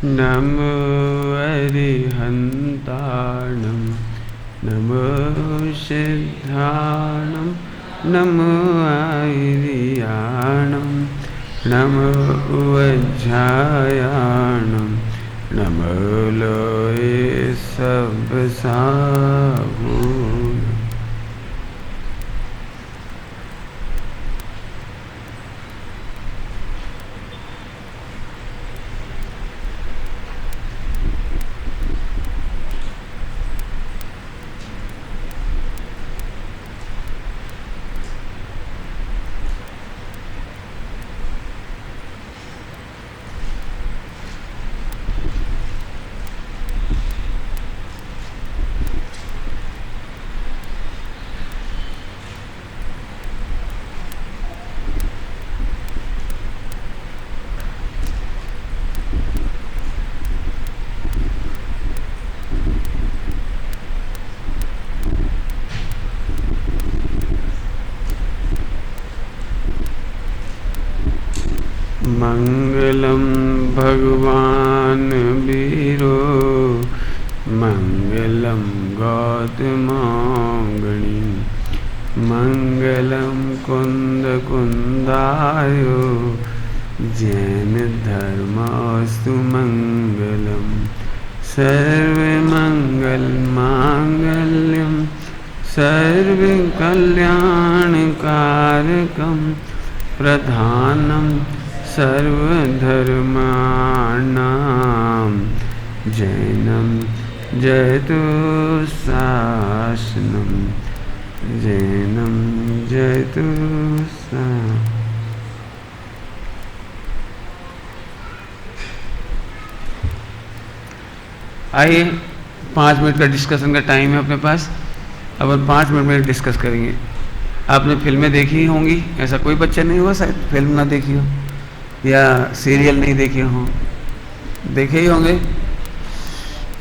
नमो अरिहन्ताणं नमो सिद्धाणं नमो आयर्याणं नमो वज्रायाणं नमो लोये सबसाहूणम्। मंगलम भगवान वीरो मंगलम गौतमांगणी मंगलम कुंद कुंदायो जैन धर्मास्तु मंगलम सर्वमंगल मांगल्यम सर्वकल्याणकारकम प्रधानम सर्वधर्माणां जैनं जयतु शासनं जैनं जयतु सा। आइए 5 मिनट का डिस्कशन का टाइम है अपने पास। अब 5 मिनट में डिस्कस करेंगे। आपने फिल्में देखी होंगी, ऐसा कोई बच्चा नहीं हुआ शायद फिल्म ना देखी हो या सीरियल नहीं देखे हों, देखे ही होंगे।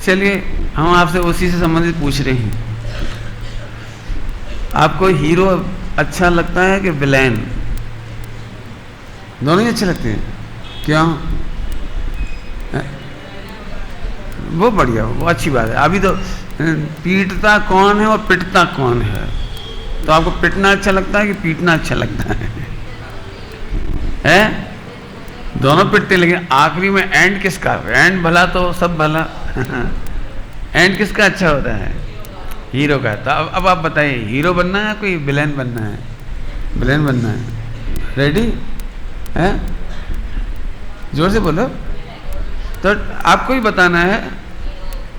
चलिए हम आपसे उसी से संबंधित पूछ रहे हैं, आपको हीरो अच्छा लगता है कि विलेन? दोनों ही अच्छे लगते हैं। क्यों? वो बढ़िया, वो अच्छी बात है। अभी तो पीटता कौन है और पिटता कौन है, तो आपको पिटना अच्छा लगता है कि पीटना अच्छा लगता है? दोनों पिटते हैं, लेकिन आखिरी में एंड किसका? एंड भला तो सब भला। एंड किसका अच्छा होता है? हीरो का। तो अब आप बताइए, हीरो बनना है कोई विलेन बनना है? विलेन बनना है। रेडी है? जोर से बोलो। तो आपको ही बताना है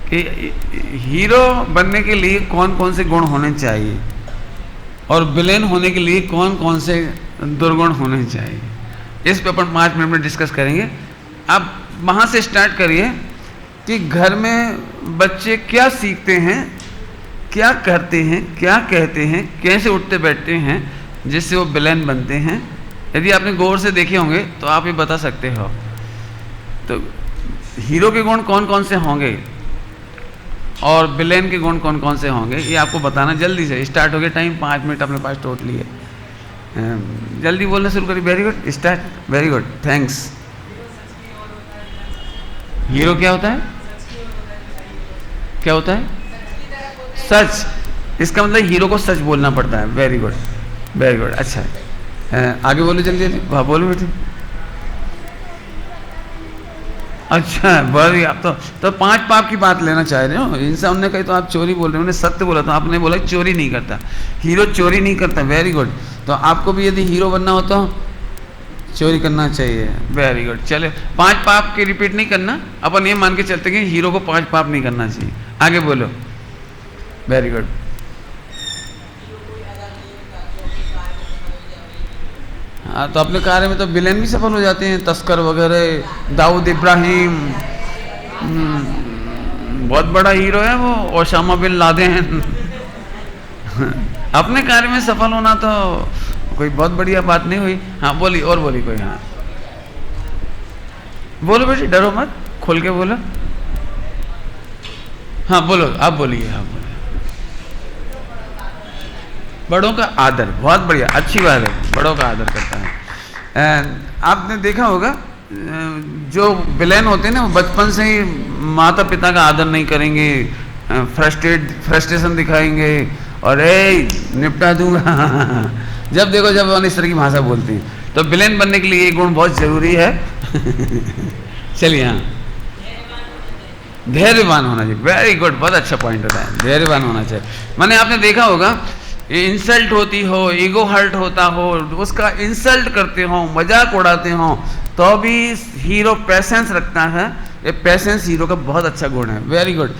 कि हीरो बनने के लिए कौन कौन से गुण होने चाहिए और विलेन होने के लिए कौन कौन से दुर्गुण होने चाहिए। इस पे अपन 5 मिनट में डिस्कस करेंगे। आप वहाँ से स्टार्ट करिए कि घर में बच्चे क्या सीखते हैं, क्या करते हैं, क्या कहते हैं, कैसे उठते बैठते हैं जिससे वो विलेन बनते हैं। यदि आपने गौर से देखे होंगे तो आप ये बता सकते हो। तो हीरो के गुण कौन कौन से होंगे और विलेन के गुण कौन कौन से होंगे, ये आपको बताना। जल्दी से स्टार्ट हो गया टाइम, 5 मिनट अपने पास टोटली है। जल्दी बोलना शुरू करिए। Very good, start. Very good, thanks. Hero क्या होता है? क्या होता है? सच। इसका मतलब हीरो को सच बोलना पड़ता है। वेरी गुड, वेरी गुड, अच्छा है। आगे बोलो जल्दी जल्दी। वाह, बोलो बेटे। अच्छा, बड़ी आप तो 5 पाप की बात लेना चाह रहे हो। इनसे उन्होंने कही तो आप चोरी बोल रहे हो, उन्हें सत्य बोला तो आपने बोला चोरी नहीं करता। हीरो चोरी नहीं करता। Very good. तो आपको भी यदि हीरो बनना हो तो चोरी करना चाहिए। Very good. चले, 5 पाप के रिपीट नहीं करना, अपन ये मान के चलते कि हीरो को 5 पाप नहीं करना चाहिए। आगे बोलो। Very good. हाँ, तो अपने कार्य में तो विलेन भी सफल हो जाते हैं, तस्कर वगैरह। दाऊद इब्राहिम बहुत बड़ा हीरो है वो, ओसामा बिन लादेन। अपने कार्य में सफल होना तो कोई बहुत बढ़िया बात नहीं हुई। हाँ बोली, और बोली कोई। हाँ बोलो बेटी, डरो मत, खोल के बोलो। हाँ बोलो, आप बोलिए। हाँ बोलिए। बड़ों का आदर, बहुत बढ़िया, अच्छी बात है, बड़ों का आदर करता है। आपने देखा होगा जो विलेन होते हैं ना, वो बचपन से ही माता पिता का आदर नहीं करेंगे, फ्रस्ट्रेशन दिखाएंगे और निपटा दूंगा जब देखो जब इस तरह की भाषा बोलते हैं, तो विलेन बनने के लिए ये गुण बहुत जरूरी है चलिए, हाँ, धैर्यवान होना चाहिए। वेरी गुड, बहुत अच्छा पॉइंट होता है, धैर्यवान होना चाहिए। मैंने आपने देखा होगा, इंसल्ट होती हो, ईगो हर्ट होता हो, उसका इंसल्ट करते हो, मजाक उड़ाते हो, तो भी हीरो पेशेंस रखता है। ये पेशेंस हीरो का बहुत अच्छा गुण है। Very good.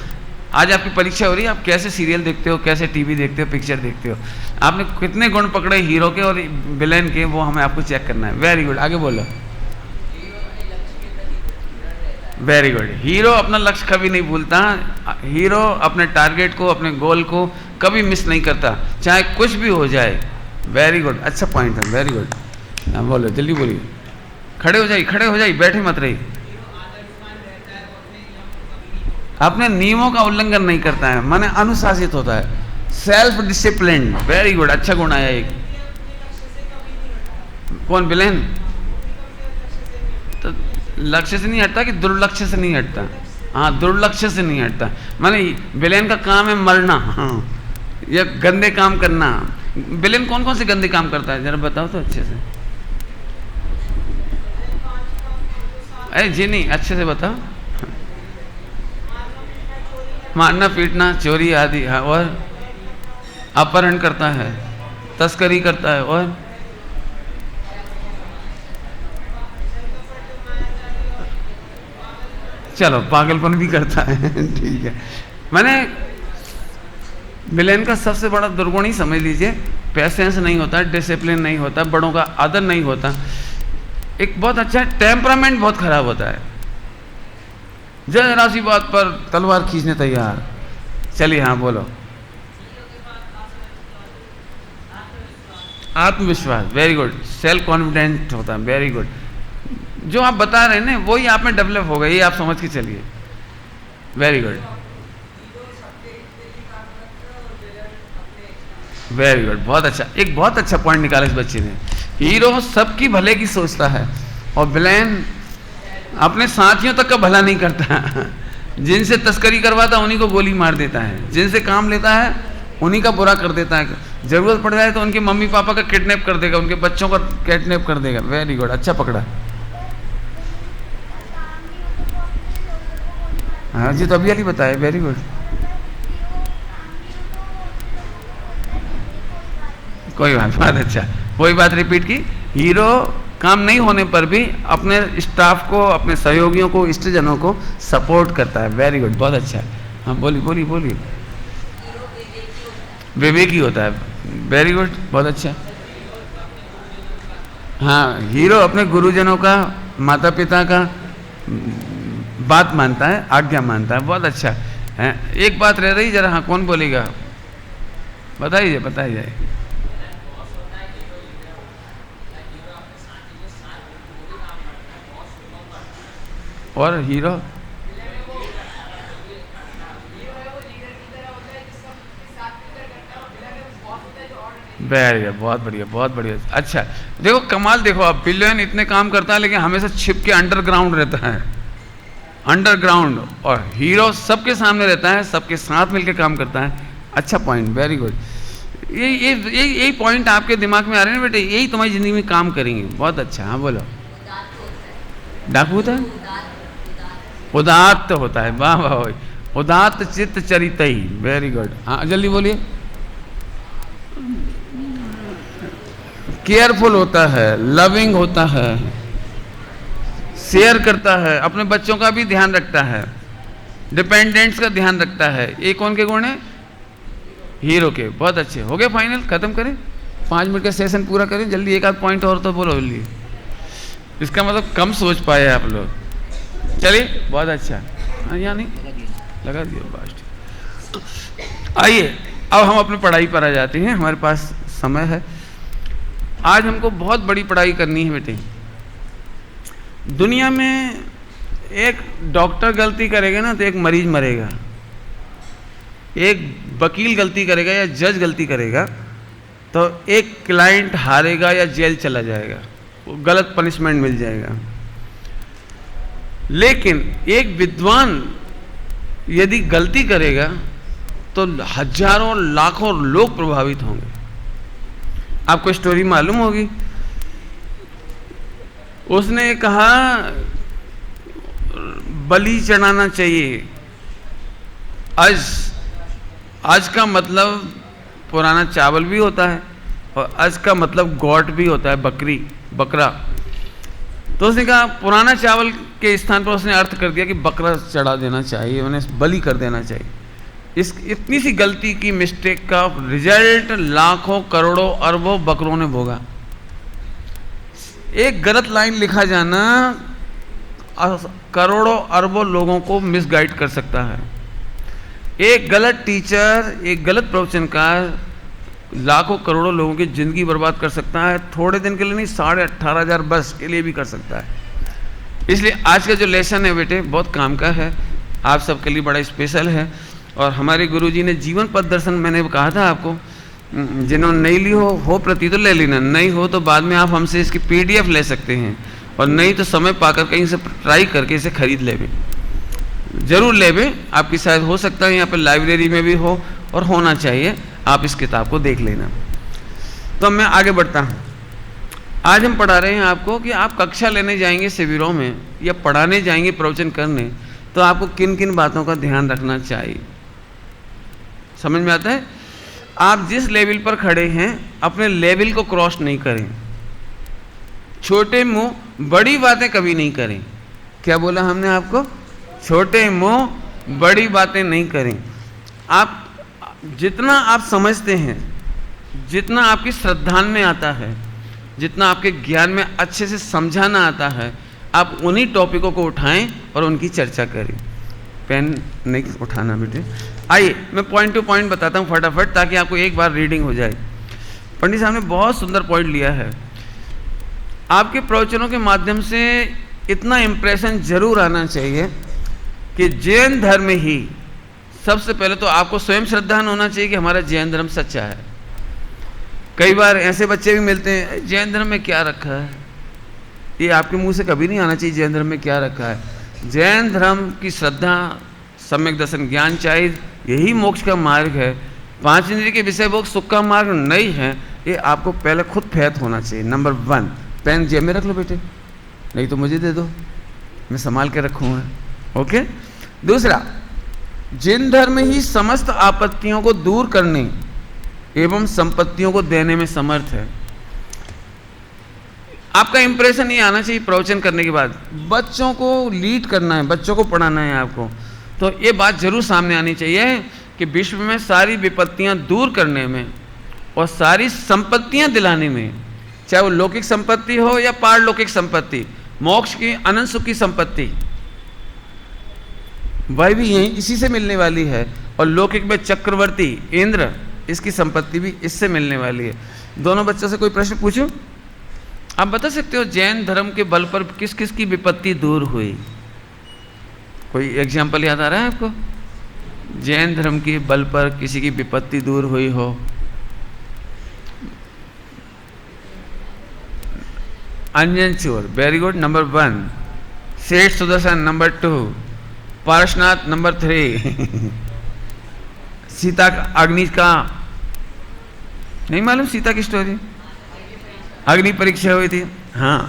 आज आपकी परीक्षा हो रही है, आप कैसे सीरियल देखते हो, कैसे टीवी देखते हो, पिक्चर देखते हो, आपने कितने गुण पकड़े हीरो के और विलेन के, वो हमें आपको चेक करना है। वेरी गुड, आगे बोलो। Very good. हीरो अपना लक्ष्य कभी नहीं भूलता, हीरो अपने टारगेट को, अपने गोल को कभी मिस नहीं करता, चाहे कुछ भी हो जाए। वेरी गुड, अच्छा पॉइंट है, वेरी गुड। हाँ बोलो, जल्दी बोलिए। खड़े हो जाइए, खड़े हो जाइए, बैठे मत रहिए। अपने नियमों का उल्लंघन नहीं करता है, माने अनुशासित होता है, सेल्फ डिसिप्लिन। वेरी गुड, अच्छा गुण आया एक। कौन, विलेन? तो लक्ष्य से नहीं हटता कि दुर्लक्ष्य से नहीं हटता? हाँ, दुर्लक्ष्य से नहीं हटता। माने विलेन का काम है मरना, हाँ, या गंदे काम करना। विलेन कौन कौन से गंदे काम करता है, जरा बताओ तो अच्छे से। अरे जी नहीं, अच्छे से बताओ। मारना, पीटना, चोरी आदि, हाँ, और अपहरण करता है, तस्करी करता है, और चलो पागलपन भी करता है ठीक है। मैंने विलेन का सबसे बड़ा दुर्गुण ही समझ लीजिए, पेशेंस नहीं होता, डिसिप्लिन नहीं होता, बड़ों का आदर नहीं होता, एक बहुत अच्छा टेम्परामेंट बहुत खराब होता है, जरा सी बात पर तलवार खींचने तैयार। चलिए, हाँ बोलो। आत्मविश्वास, वेरी गुड। सेल्फ कॉन्फिडेंट होता है, वेरी गुड। जो आप बता रहे हैं ना, वही आप में डेवलप होगा, ये आप समझ के चलिए। वेरी गुड, वेरी गुड, बहुत अच्छा। एक बहुत अच्छा पॉइंट निकाला इस बच्चे ने। हीरो सबकी भले की सोचता है और विलेन अपने साथियों तक का भला नहीं करता जिनसे तस्करी करवाता है उन्हीं को गोली मार देता है, जिनसे काम लेता है उन्हीं का बुरा कर देता है, जरूरत पड़ जाए तो उनके मम्मी पापा का किडनैप कर देगा, उनके बच्चों का किडनैप कर देगा। वेरी गुड, अच्छा पकड़ा। हाँ जी, तो अभी वाली बताए। वेरी गुड, कोई बात, बहुत अच्छा, कोई बात रिपीट की। हीरो काम नहीं होने पर भी अपने स्टाफ को, अपने सहयोगियों को, इष्टजनों को सपोर्ट करता है। वेरी गुड, बहुत अच्छा। हाँ बोलिए बोलिए बोलिए। विवेकी होता है, वेरी गुड, बहुत अच्छा। हाँ, हीरो अपने गुरुजनों का, माता पिता का बात मानता है, आज्ञा मानता है, बहुत अच्छा है। एक बात रह रही, जरा, हाँ कौन बोलेगा, बताइए बताइए। और हीरो वेरी, बहुत बढ़िया, बहुत बढ़िया। अच्छा देखो, कमाल देखो, आप विलेन इतने काम करता है लेकिन हमेशा छिप के अंडरग्राउंड रहता है, अंडरग्राउंड, और हीरो सबके सामने रहता है, सबके साथ मिलकर काम करता है। अच्छा पॉइंट, वेरी गुड। यही पॉइंट आपके दिमाग में आ रहे हैं बेटे, यही तुम्हारी जिंदगी में काम करेंगे। बहुत अच्छा, हाँ बोलो। डाकू होता है, उदात्त होता है, वाह वाह, उदात्त चित्त चरितई, वेरी गुड। हाँ जल्दी बोलिए। केयरफुल होता है, लविंग होता है, शेयर करता है, अपने बच्चों का भी ध्यान रखता है, डिपेंडेंट्स का ध्यान रखता है। ये कौन के गुण है? हीरो के। बहुत अच्छे, हो गए, फाइनल, खत्म करें, 5 मिनट का सेशन पूरा करें जल्दी। एक आध पॉइंट और तो बोलो जल्दी, इसका मतलब कम सोच पाए आप लोग। चलिए, बहुत अच्छा। हाँ यहाँ नहीं लगा दिया, बस। आइए अब हम अपनी पढ़ाई पर आ जाते हैं, हमारे पास समय है। आज हमको बहुत बड़ी पढ़ाई करनी है बेटे। दुनिया में एक डॉक्टर गलती करेगा ना तो एक मरीज मरेगा, एक वकील गलती करेगा या जज गलती करेगा तो एक क्लाइंट हारेगा या जेल चला जाएगा, वो गलत पनिशमेंट मिल जाएगा। लेकिन एक विद्वान यदि गलती करेगा तो हजारों लाखों लोग प्रभावित होंगे। आपको स्टोरी मालूम होगी। उसने कहा बलि चढ़ाना चाहिए। आज का मतलब पुराना चावल भी होता है और आज का मतलब गॉट भी होता है, बकरा। तो उसने कहा पुराना चावल के स्थान पर उसने अर्थ कर दिया कि बकरा चढ़ा देना चाहिए, उन्हें बलि कर देना चाहिए। इतनी सी गलती की मिस्टेक का रिजल्ट लाखों करोड़ों अरबों बकरों ने भोगा। एक गलत लाइन लिखा जाना करोड़ों अरबों लोगों को मिसगाइड कर सकता है। एक गलत टीचर, एक गलत प्रवचनकार लाखों करोड़ों लोगों की जिंदगी बर्बाद कर सकता है। थोड़े दिन के लिए नहीं, 18,500 वर्ष के लिए भी कर सकता है। इसलिए आज का जो लेसन है बेटे बहुत काम का है, आप सबके लिए बड़ा स्पेशल है। और हमारे गुरुजी ने जीवन पथ दर्शन, मैंने कहा था आपको, जिन्होंने नहीं ली हो प्रति तो ले लेना, नहीं हो तो बाद में आप हमसे इसकी PDF ले सकते हैं, और नहीं तो समय पाकर कहीं से ट्राई करके इसे खरीद ले, जरूर ले। आपकी शायद हो सकता है यहाँ पर लाइब्रेरी में भी हो, और होना चाहिए। आप इस किताब को देख लेना। तो मैं आगे बढ़ता हूँ। आज हम पढ़ा रहे हैं आपको कि आप कक्षा लेने जाएंगे शिविरों में या पढ़ाने जाएंगे प्रवचन करने, तो आपको किन किन बातों का ध्यान रखना चाहिए। समझ में आता है? आप जिस लेवल पर खड़े हैं अपने लेवल को क्रॉस नहीं करें। छोटे मुंह बड़ी बातें कभी नहीं करें। क्या बोला हमने आपको? छोटे मुंह बड़ी बातें नहीं करें। आप जितना आप समझते हैं, जितना आपकी श्रद्धा में आता है, जितना आपके ज्ञान में अच्छे से समझाना आता है, आप उन्हीं टॉपिकों को उठाएं और उनकी चर्चा करें। पेन नहीं उठाना बेटे। आइए मैं पॉइंट टू पॉइंट बताता हूँ फटाफट, ताकि आपको एक बार रीडिंग हो जाए। पंडित साहब ने बहुत सुंदर पॉइंट लिया है। आपके प्रवचनों के माध्यम से इतना इम्प्रेशन जरूर आना चाहिए कि जैन धर्म ही, सबसे पहले तो आपको स्वयं श्रद्धान होना चाहिए कि हमारा जैन धर्म सच्चा है। कई बार ऐसे बच्चे भी मिलते हैं, जैन धर्म में क्या रखा है, ये आपके मुंह से कभी नहीं आना चाहिए जैन धर्म में क्या रखा है। जैन धर्म की श्रद्धा, सम्यक दर्शन, ज्ञान चाहिए, यही मोक्ष का मार्ग है। 5 इंद्रिय के विषय भोग सुख का मार्ग नहीं है। ये आपको पहले खुद फैत होना चाहिए। नंबर 1, पेन जेब में रख लो बेटे, नहीं तो मुझे दे दो, मैं संभाल के रखूँगा। ओके। दूसरा, जिन धर्म ही समस्त आपत्तियों को दूर करने एवं संपत्तियों को देने में समर्थ है। आपका इंप्रेशन ये आना चाहिए प्रवचन करने के बाद, बच्चों को लीड करना है, बच्चों को पढ़ाना है आपको, तो ये बात जरूर सामने आनी चाहिए कि विश्व में सारी विपत्तियां दूर करने में और सारी संपत्तियां दिलाने में, चाहे वो लौकिक संपत्ति हो या पारलौकिक संपत्ति, मोक्ष की अनंत सुख की संपत्ति, वह भी यही इसी से मिलने वाली है। और लौकिक में चक्रवर्ती इंद्र, इसकी संपत्ति भी इससे मिलने वाली है। दोनों बच्चों से कोई प्रश्न पूछो, आप बता सकते हो जैन धर्म के बल पर किस किस की विपत्ति दूर हुई? कोई एग्जाम्पल याद आ रहा है आपको? जैन धर्म के बल पर किसी की विपत्ति दूर हुई हो? अंजन चोर, वेरी गुड, नंबर 1। सेठ सुदर्शन, नंबर 2। पार्शनाथ, नंबर 3। सीता का, अग्नि का नहीं मालूम? सीता की स्टोरी, अग्नि परीक्षा हुई थी। हाँ,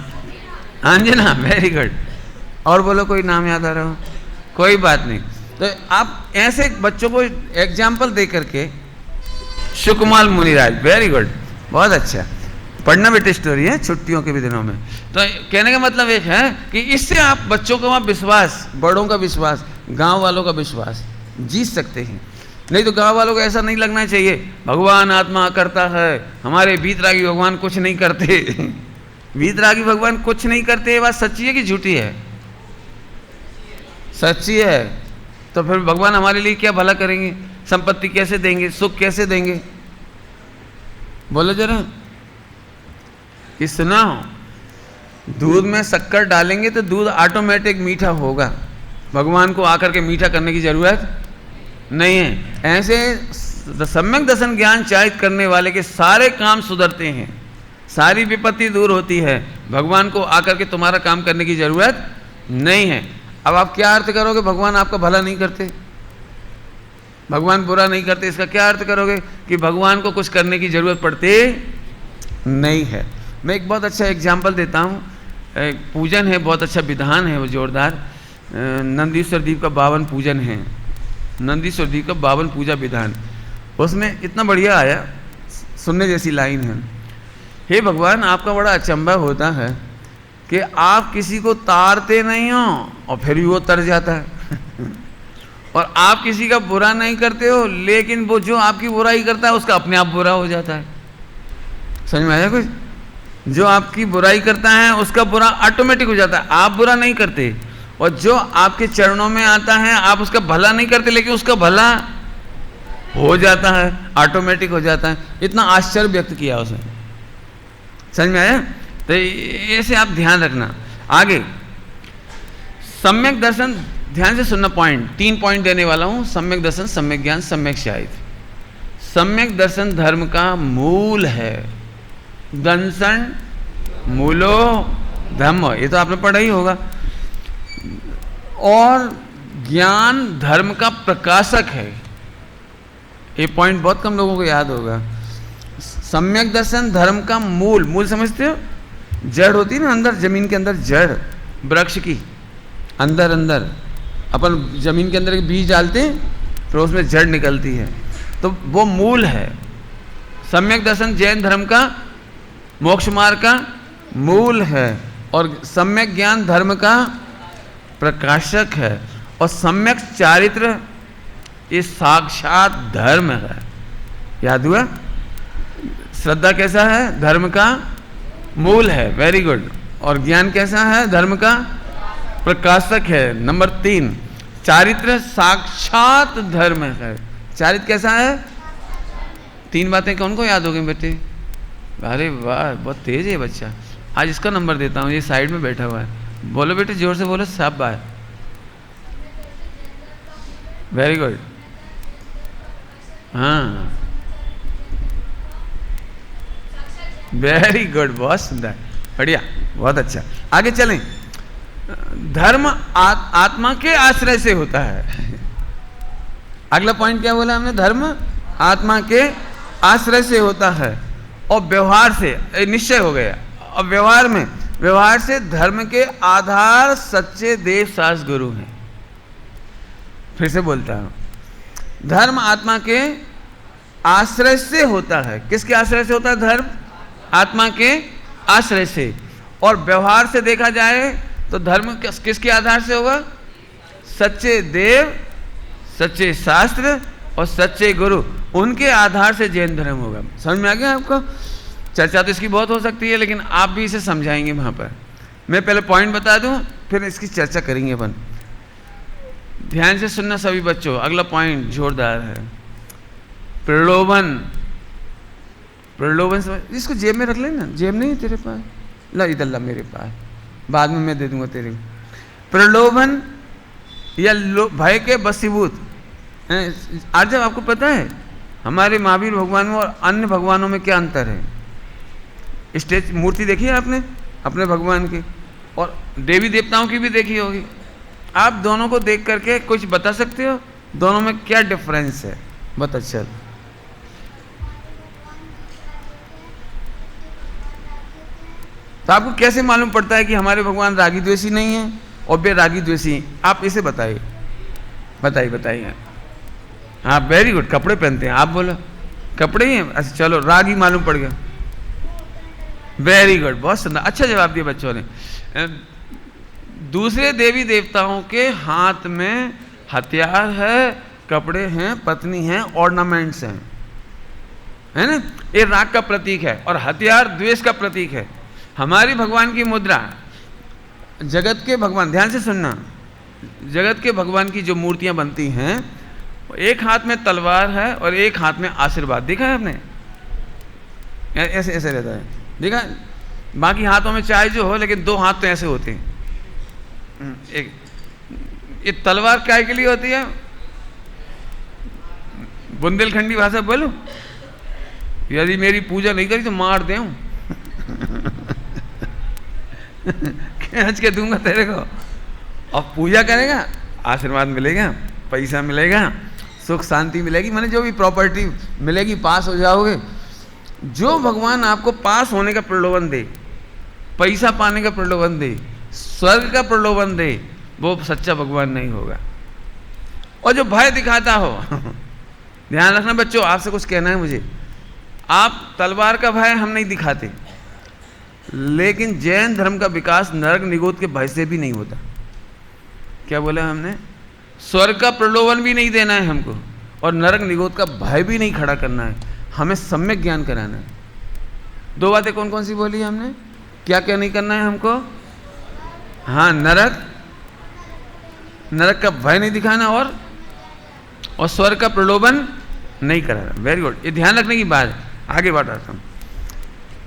अंजना, वेरी गुड। और बोलो कोई नाम याद आ रहा हो? कोई बात नहीं। तो आप ऐसे बच्चों को एग्जाम्पल दे करके, सुकुमाल मुनिराज, वेरी गुड, बहुत अच्छा, पढ़ना बेटे स्टोरी है छुट्टियों के भी दिनों में। तो कहने का मतलब एक है कि इससे आप बच्चों का विश्वास, बड़ों का विश्वास, गांव वालों का विश्वास जीत सकते हैं। नहीं तो गांव वालों को ऐसा नहीं लगना चाहिए भगवान आत्मा करता है, हमारे वीतरागी भगवान कुछ नहीं करते। वीतरागी भगवान कुछ नहीं करते, ये बात सच्ची है कि झूठी है? सच्ची है। तो फिर भगवान हमारे लिए क्या भला करेंगे? संपत्ति कैसे देंगे? सुख कैसे देंगे? बोलो जरा। कि सुना हो, दूध में शक्कर डालेंगे तो दूध ऑटोमेटिक मीठा होगा, भगवान को आकर के मीठा करने की जरूरत नहीं है। ऐसे सम्यक दर्शन ज्ञान चाहित करने वाले के सारे काम सुधरते हैं, सारी विपत्ति दूर होती है, भगवान को आकर के तुम्हारा काम करने की जरूरत नहीं है। अब आप क्या अर्थ करोगे भगवान आपका भला नहीं करते, भगवान बुरा नहीं करते, इसका क्या अर्थ करोगे कि भगवान को कुछ करने की जरूरत पड़ती नहीं है। मैं एक बहुत अच्छा एग्जाम्पल देता हूँ। एक पूजन है, बहुत अच्छा विधान है वो जोरदार, नंदीश्वर दीप का 52 पूजन है, नंदीश्वर दीप का 52 पूजा विधान। उसमें इतना बढ़िया आया, सुनने जैसी लाइन है। हे भगवान, आपका बड़ा अचंभा होता है कि आप किसी को तारते नहीं हो और फिर भी वो तर जाता है और आप किसी का बुरा नहीं करते हो, लेकिन वो जो आपकी बुराई करता है उसका अपने आप बुरा हो जाता है। समझ में आया कुछ? जो आपकी बुराई करता है उसका बुरा ऑटोमेटिक हो जाता है, आप बुरा नहीं करते। और जो आपके चरणों में आता है आप उसका भला नहीं करते, लेकिन उसका भला हो जाता है, ऑटोमेटिक हो जाता है। इतना आश्चर्य व्यक्त किया उसने। समझ में आया? तो ऐसे आप ध्यान रखना। आगे सम्यक दर्शन, ध्यान से सुनना, पॉइंट 3 पॉइंट देने वाला हूं। सम्यक दर्शन, सम्यक ज्ञान, सम्यक शाहिद। सम्यक दर्शन धर्म का मूल है। दर्शन मूलो धम्म, ये तो आपने पढ़ा ही होगा। और ज्ञान धर्म का प्रकाशक है। ये पॉइंट बहुत कम लोगों को याद होगा। सम्यक दर्शन धर्म का मूल, मूल समझते हो? जड़ होती है ना अंदर, जमीन के अंदर जड़, वृक्ष की अंदर अंदर अपन जमीन के अंदर एक बीज डालते हैं तो उसमें जड़ निकलती है, तो वो मूल है। सम्यक दर्शन जैन धर्म का मोक्ष मार्ग का मूल है और सम्यक ज्ञान धर्म का प्रकाशक है। और सम्यक चारित्र ये साक्षात धर्म है। याद हुआ? श्रद्धा कैसा है? धर्म का मूल है, वेरी गुड। और ज्ञान कैसा है? धर्म का प्रकाशक है। नंबर 3, चारित्र साक्षात धर्म है। चारित्र कैसा है? 3 बातें कौन को याद हो गई बेटे? अरे वाह, बहुत तेज है बच्चा। आज इसका नंबर देता हूँ, ये साइड में बैठा हुआ है। बोलो बेटे, जोर से बोलो, सब बात। Very good. हाँ, वेरी गुड, बहुत सुंदर, बढ़िया, बहुत अच्छा। आगे चलें। धर्म आत्मा के आश्रय से होता है। अगला पॉइंट क्या बोला हमने? धर्म आत्मा के आश्रय से होता है और व्यवहार से, निश्चय हो गया। और व्यवहार में, व्यवहार से धर्म के आधार सच्चे देव शास्त्र गुरु हैं। फिर से बोलता हूं, धर्म आत्मा के आश्रय से होता है। किसके आश्रय से होता है? धर्म आत्मा के आश्रय से। और व्यवहार से देखा जाए तो धर्म किसके आधार से होगा? सच्चे देव, सच्चे शास्त्र और सच्चे गुरु, उनके आधार से जैन धर्म होगा। समझ में आ गया आपको? चर्चा तो इसकी बहुत हो सकती है, लेकिन आप भी इसे समझाएंगे वहाँ पर। मैं पहले पॉइंट बता दूँ, फिर इसकी चर्चा करेंगे अपन। ध्यान से सुनना सभी बच्चों। अगला पॉइंट जोरदार है, प्रलोभन। प्रलोभन समझ, इसको जेब में रख लेना। जेब नहीं है तेरे पास? ला इधर ला, मेरे पास, बाद में मैं दे दूंगा तेरे को। प्रलोभन या भय के वशीभूत। आज जब आपको पता है हमारे महावीर भगवान में और अन्य भगवानों में क्या अंतर है? स्टेज मूर्ति देखी है आपने अपने भगवान की, और देवी देवताओं की भी देखी होगी। आप दोनों को देख करके कुछ बता सकते हो दोनों में क्या डिफरेंस है? बहुत अच्छा। तो आपको कैसे मालूम पड़ता है कि हमारे भगवान रागी द्वेषी नहीं है और वे रागी द्वेषी? आप इसे बताइए, बताइए बताइए। हाँ, वेरी गुड। कपड़े पहनते हैं, आप बोलो कपड़े ही हैं। अच्छा चलो, रागी मालूम पड़ गया। वेरी गुड, बहुत सुंदर, अच्छा जवाब दिया बच्चों ने। दूसरे देवी देवताओं के हाथ में हथियार है, कपड़े हैं, पत्नी हैं, ऑर्नामेंट्स हैं, है ना? ये राग का प्रतीक है और हथियार द्वेष का प्रतीक है। हमारी भगवान की मुद्रा, जगत के भगवान, ध्यान से सुनना, जगत के भगवान की जो मूर्तियां बनती हैं, एक हाथ में तलवार है और एक हाथ में आशीर्वाद। देखा है आपने? ऐसे ऐसे रहता है, देखा? बाकी हाथों में चाहे जो हो, लेकिन 2 हाथ तो ऐसे होते हैं। एक ये तलवार क्या के लिए होती है? बुंदेलखंडी भाषा बोलो, यदि मेरी पूजा नहीं करी तो मार दे खींच के दूंगा तेरे को। और पूजा करेगा, आशीर्वाद मिलेगा, पैसा मिलेगा, सुख शांति मिलेगी, माने जो भी प्रॉपर्टी मिलेगी, पास हो जाओगे। जो भगवान आपको पास होने का प्रलोभन दे, पैसा पाने का प्रलोभन दे, स्वर्ग का प्रलोभन दे, वो सच्चा भगवान नहीं होगा। और जो भय दिखाता हो ध्यान रखना बच्चों, आपसे कुछ कहना है मुझे। आप तलवार का भय हम नहीं दिखाते, लेकिन जैन धर्म का विकास नरक निगोद के भय से भी नहीं होता। क्या बोला हमने? स्वर्ग का प्रलोभन भी नहीं देना है हमको, और नरक निगोद का भय भी नहीं खड़ा करना है, हमें सम्यक ज्ञान कराना है। दो बातें कौन कौन सी बोली हमने? क्या क्या नहीं करना है हमको? हाँ, नरक का भय नहीं दिखाना, और स्वर्ग का प्रलोभन नहीं कराना। वेरी गुड, ये ध्यान रखने की बात है। आगे बढ़ाता हूँ।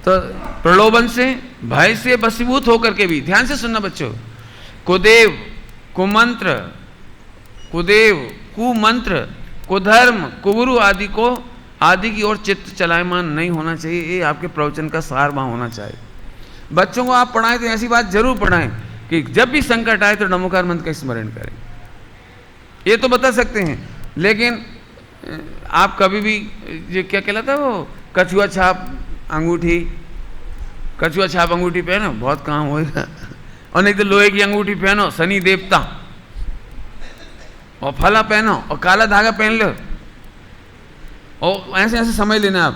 तो प्रलोभन से, भय से वशीभूत होकर के भी, ध्यान से सुनना बच्चों, कुदेव, कुमंत्र, कुमंत्र, कुधर्म, कुगुरु आदि की ओर चित्त चलायमान नहीं होना चाहिए। ये आपके प्रवचन का सार वहाँ होना चाहिए। बच्चों को आप पढ़ाएं तो ऐसी बात जरूर पढ़ाएं कि जब भी संकट आए तो नमोकार मंत्र का स्मरण करें। ये तो बता सकते हैं, लेकिन आप कभी भी, ये क्या कहलाता है वो, कछुआ छाप अंगूठी पहनो, बहुत काम होएगा। और नहीं तो लोहे की अंगूठी पहनो, शनि देवता, और फला पहनो, और काला धागा पहन लो, और ऐसे ऐसे समझ लेना। आप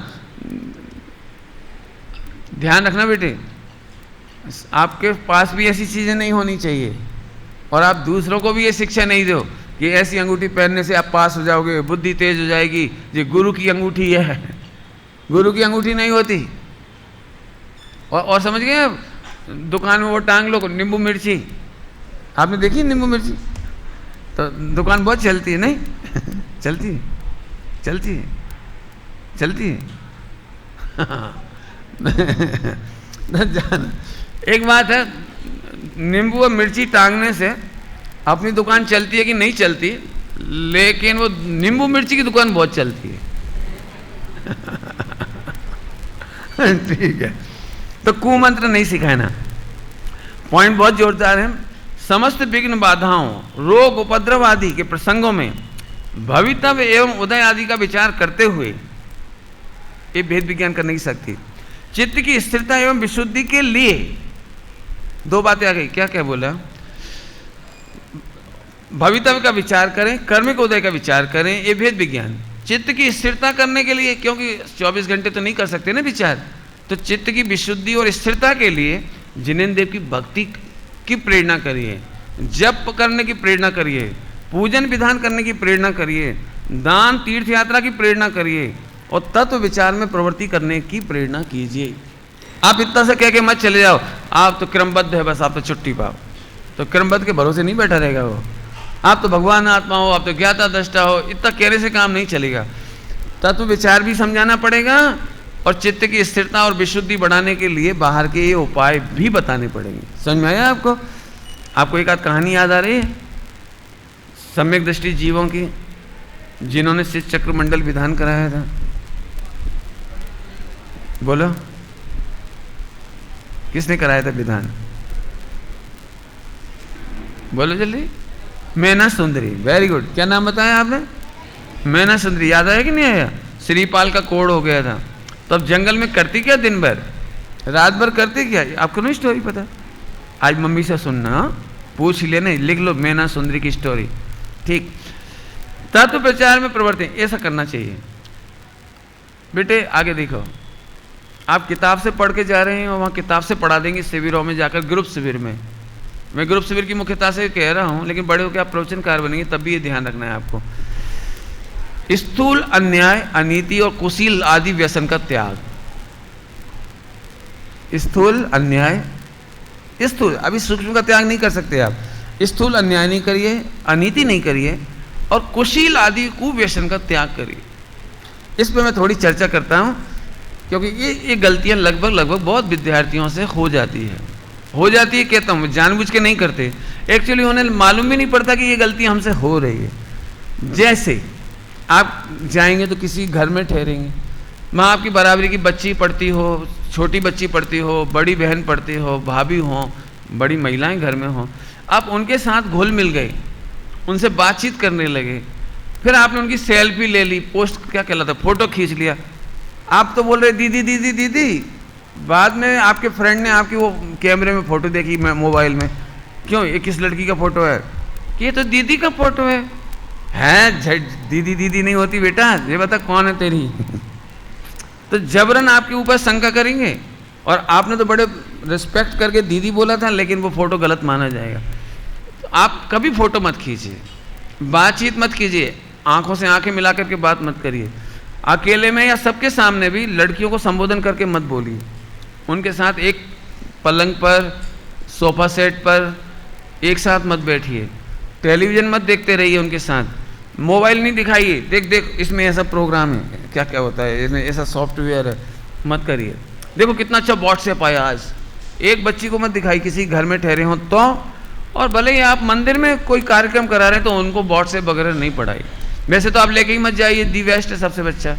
ध्यान रखना बेटे, आपके पास भी ऐसी चीजें नहीं होनी चाहिए, और आप दूसरों को भी ये शिक्षा नहीं दो कि ऐसी अंगूठी पहनने से आप पास हो जाओगे, बुद्धि तेज हो जाएगी, ये गुरु की अंगूठी है। गुरु की अंगूठी नहीं होती। और समझ गए आप, दुकान में वो टांग लो नींबू मिर्ची, आपने देखी नींबू मिर्ची? तो दुकान बहुत चलती है, नहीं? चलती है। एक बात है, नींबू और मिर्ची टांगने से अपनी दुकान चलती है कि नहीं चलती, लेकिन वो नींबू मिर्ची की दुकान बहुत चलती है। ठीक है, तो कुमंत्र नहीं सिखाना। पॉइंट बहुत जोरदार है। समस्त विघ्न बाधाओं, रोग, उपद्रव आदि के प्रसंगों में भवितव्य एवं उदय आदि का विचार करते हुए ये भेद विज्ञान करने की शक्ति, चित्त की स्थिरता एवं विशुद्धि के लिए दो बातें आ गई। क्या क्या बोला? भवितव्य का विचार करें, कर्मिक उदय का विचार करें, ये भेद विज्ञान। चित्त की स्थिरता करने के लिए, क्योंकि 24 घंटे तो नहीं कर सकते ना विचार, तो चित्त की विशुद्धि और स्थिरता के लिए जिनेन्द्र देव की भक्ति की प्रेरणा करिए, जप करने की प्रेरणा करिए, पूजन विधान करने की प्रेरणा करिए, दान तीर्थ यात्रा की प्रेरणा करिए, और तत्व विचार में प्रवृत्ति करने की प्रेरणा कीजिए। आप इतना से कह के मत चले जाओ, आप तो क्रमबद्ध है, बस आप तो छुट्टी पाओ। तो क्रमबद्ध के भरोसे नहीं बैठा रहेगा वो। आप तो भगवान आत्मा हो, आप तो ज्ञाता दृष्टा हो, इतना कहने से काम नहीं चलेगा। तत्व विचार भी समझाना पड़ेगा, और चित्त की स्थिरता और विशुद्धि बढ़ाने के लिए बाहर के ये उपाय भी बताने पड़ेंगे। समझ में आया आपको? आपको एक आध कहानी याद आ रही है सम्यक दृष्टि जीवों की, जिन्होंने शिव चक्र मंडल विधान कराया था? बोलो, किसने कराया था विधान? बोलो जल्दी। मैना सुंदरी। Very good. क्या नाम बताया आपने? मैना सुंदरी। याद आया कि नहीं आया? श्रीपाल का कोड़ हो गया था, तब जंगल में करती क्या, दिन भर रात भर करती क्या? आपको नहीं स्टोरी पता? आज मम्मी से सुनना, पूछ लेना, लिख लो मैना सुंदरी की स्टोरी। ठीक। तत्व प्रचार में प्रवृत्ति, ऐसा करना चाहिए बेटे। आगे देखो, आप किताब से पढ़ के जा रहे हैं और वहाँ किताब से पढ़ा देंगे शिविरों में जाकर, ग्रुप शिविर में। मैं ग्रुप शिविर की मुख्यता से कह रहा हूँ, लेकिन बड़े होकर आप प्रवचनकार बनेंगे तब भी ये ध्यान रखना है आपको। स्थूल अन्याय, अनीति और कुशील आदि व्यसन का त्याग। स्थूल अन्याय, स्थूल, अभी सूक्ष्म का त्याग नहीं कर सकते आप। स्थूल अन्याय नहीं करिए, अनीति नहीं करिए, और कुशील आदि कुव्यसन का त्याग करिए। इस पर मैं थोड़ी चर्चा करता हूँ, क्योंकि ये गलतियाँ लगभग बहुत विद्यार्थियों से हो जाती है कहता हूँ, जानबूझ के नहीं करते, एक्चुअली उन्हें मालूम भी नहीं पड़ता कि ये गलती हमसे हो रही है। जैसे आप जाएंगे तो किसी घर में ठहरेंगे, वहाँ आपकी बराबरी की बच्ची पढ़ती हो, छोटी बच्ची पढ़ती हो, बड़ी बहन पढ़ती हो, भाभी हो, बड़ी महिलाएं घर में हो। आप उनके साथ घुल मिल गए, उनसे बातचीत करने लगे, फिर आपने उनकी सेल्फी ले ली, पोस्ट क्या कहलाता है, फोटो खींच लिया। आप तो बोल रहे दीदी दीदी दीदी, बाद में आपके फ्रेंड ने आपकी वो कैमरे में फ़ोटो देखी मोबाइल में, क्यों ये किस लड़की का फ़ोटो है, कि ये तो दीदी का फ़ोटो है दीदी दीदी नहीं होती बेटा, ये बता कौन है तेरी तो जबरन आपके ऊपर शंका करेंगे। और आपने तो बड़े रिस्पेक्ट करके दीदी बोला था, लेकिन वो फ़ोटो गलत माना जाएगा। तो आप कभी फ़ोटो मत खींचिए, बातचीत मत कीजिए, आंखों से आंखें मिला करके बात मत करिए। अकेले में या सबके सामने भी लड़कियों को संबोधन करके मत बोलिए। उनके साथ एक पलंग पर, सोफा सेट पर एक साथ मत बैठिए। टेलीविज़न मत देखते रहिए उनके साथ, मोबाइल नहीं दिखाइए, देख देख इसमें ऐसा प्रोग्राम है, क्या क्या होता है इसमें, ऐसा सॉफ्टवेयर है, मत करिए। देखो कितना अच्छा व्हाट्सएप आया आज, एक बच्ची को मत दिखाई, किसी घर में ठहरे हों तो। और भले ही आप मंदिर में कोई कार्यक्रम करा रहे हैं तो उनको व्हाट्सएप वगैरह नहीं पढ़ाई। वैसे तो आप लेके ही मत जाइए, दी बेस्ट है सबसे अच्छा।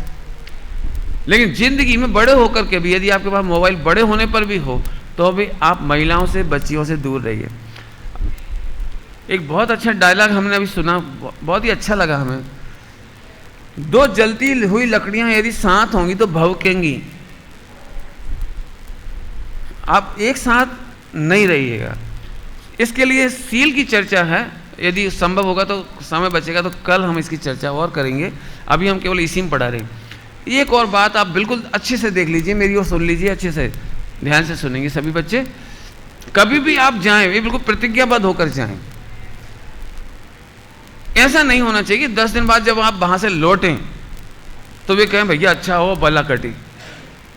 लेकिन जिंदगी में बड़े होकर के भी यदि आपके पास मोबाइल बड़े होने पर भी हो तो भी आप महिलाओं से, बच्चियों से दूर रहिए। एक बहुत अच्छा डायलॉग हमने अभी सुना, बहुत ही अच्छा लगा हमें। दो जलती हुई लकड़ियां यदि साथ होंगी तो भभकेंगी, आप एक साथ नहीं रहिएगा। इसके लिए सील की चर्चा है, यदि संभव होगा तो, समय बचेगा तो कल हम इसकी चर्चा और करेंगे। अभी हम केवल इसी में पढ़ा रहे हैं। एक और बात आप बिल्कुल अच्छे से देख लीजिए, मेरी और सुन लीजिए, अच्छे से ध्यान से सुनेंगे सभी बच्चे। कभी भी आप जाएं, ये बिल्कुल प्रतिज्ञाबद्ध होकर जाएं। ऐसा नहीं होना चाहिए कि 10 दिन बाद जब आप वहां से लौटें तो वे कहें भैया अच्छा हो भला कटी,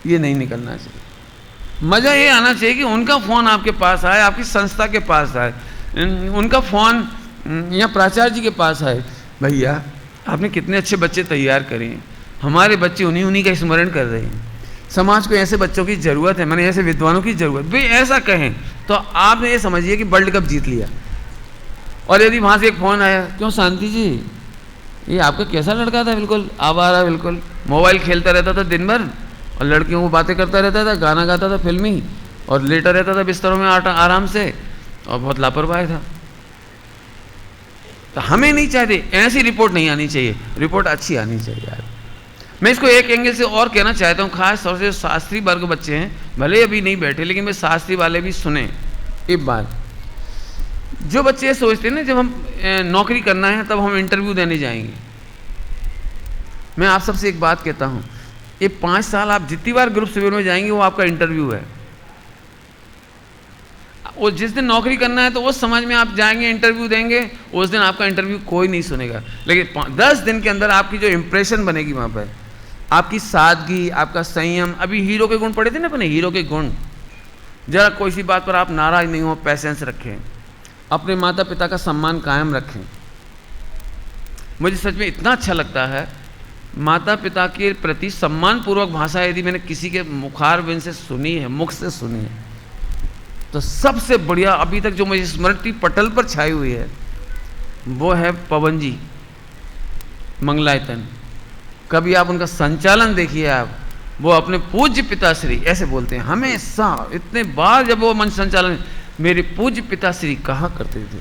ये नहीं निकलना चाहिए। मज़ा ये आना चाहिए कि उनका फ़ोन आपके पास आए, आपकी संस्था के पास आए, उनका फ़ोन या प्राचार्य जी के पास आए, भैया आपने कितने अच्छे बच्चे तैयार करे हैं, हमारे बच्चे उन्हीं का स्मरण कर रहे हैं, समाज को ऐसे बच्चों की ज़रूरत है, मैंने ऐसे विद्वानों की ज़रूरत। वे ऐसा कहें तो आपने ये समझिए कि वर्ल्ड कप जीत लिया। और यदि वहाँ से एक फ़ोन आया, क्यों शांति जी ये आपका कैसा लड़का था, बिल्कुल आवारा, बिल्कुल मोबाइल खेलता रहता था दिन भर और लड़कियों को बातें करता रहता था, गाना गाता था फिल्मी, और लेटा रहता था बिस्तरों में आराम से, और बहुत लापरवाह था। तो हमें नहीं चाहते, ऐसी रिपोर्ट नहीं आनी चाहिए, रिपोर्ट अच्छी आनी चाहिए यार। मैं इसको एक एंगल से और कहना चाहता हूँ, खास तौर से शास्त्री वर्ग बच्चे हैं, भले अभी नहीं बैठे लेकिन वे शास्त्री वाले भी सुने एक बात। जो बच्चे सोचते हैं ना जब हम नौकरी करना है तब हम इंटरव्यू देने जाएंगे, मैं आप सबसे एक बात कहता हूँ, ये 5 साल आप जितनी बार ग्रुप शिविर में जाएंगे वो आपका इंटरव्यू है। वो जिस दिन नौकरी करना है तो उस समाज में आप जाएंगे, इंटरव्यू देंगे, उस दिन आपका इंटरव्यू कोई नहीं सुनेगा। लेकिन 10 दिन के अंदर आपकी जो इंप्रेशन बनेगी वहाँ पर, आपकी सादगी, आपका संयम, अभी हीरो के गुण पढ़े थे ना अपने, हीरो के गुण, जरा कोई सी बात पर आप नाराज नहीं हो, पैसेंस रखें, अपने माता पिता का सम्मान कायम रखें। मुझे सच में इतना अच्छा लगता है, माता पिता के प्रति सम्मान पूर्वक भाषा यदि मैंने किसी के मुखारबिंद से सुनी है, मुख से सुनी है, तो सबसे बढ़िया अभी तक जो मुझे स्मृति पटल पर छाई हुई है वो है पवन जी मंगलायतन। कभी आप उनका संचालन देखिए, आप वो अपने पूज्य पिताश्री ऐसे बोलते हैं हमेशा, इतने बार जब वो मंच संचालन, मेरे पूज्य पिताश्री कहा करते थे,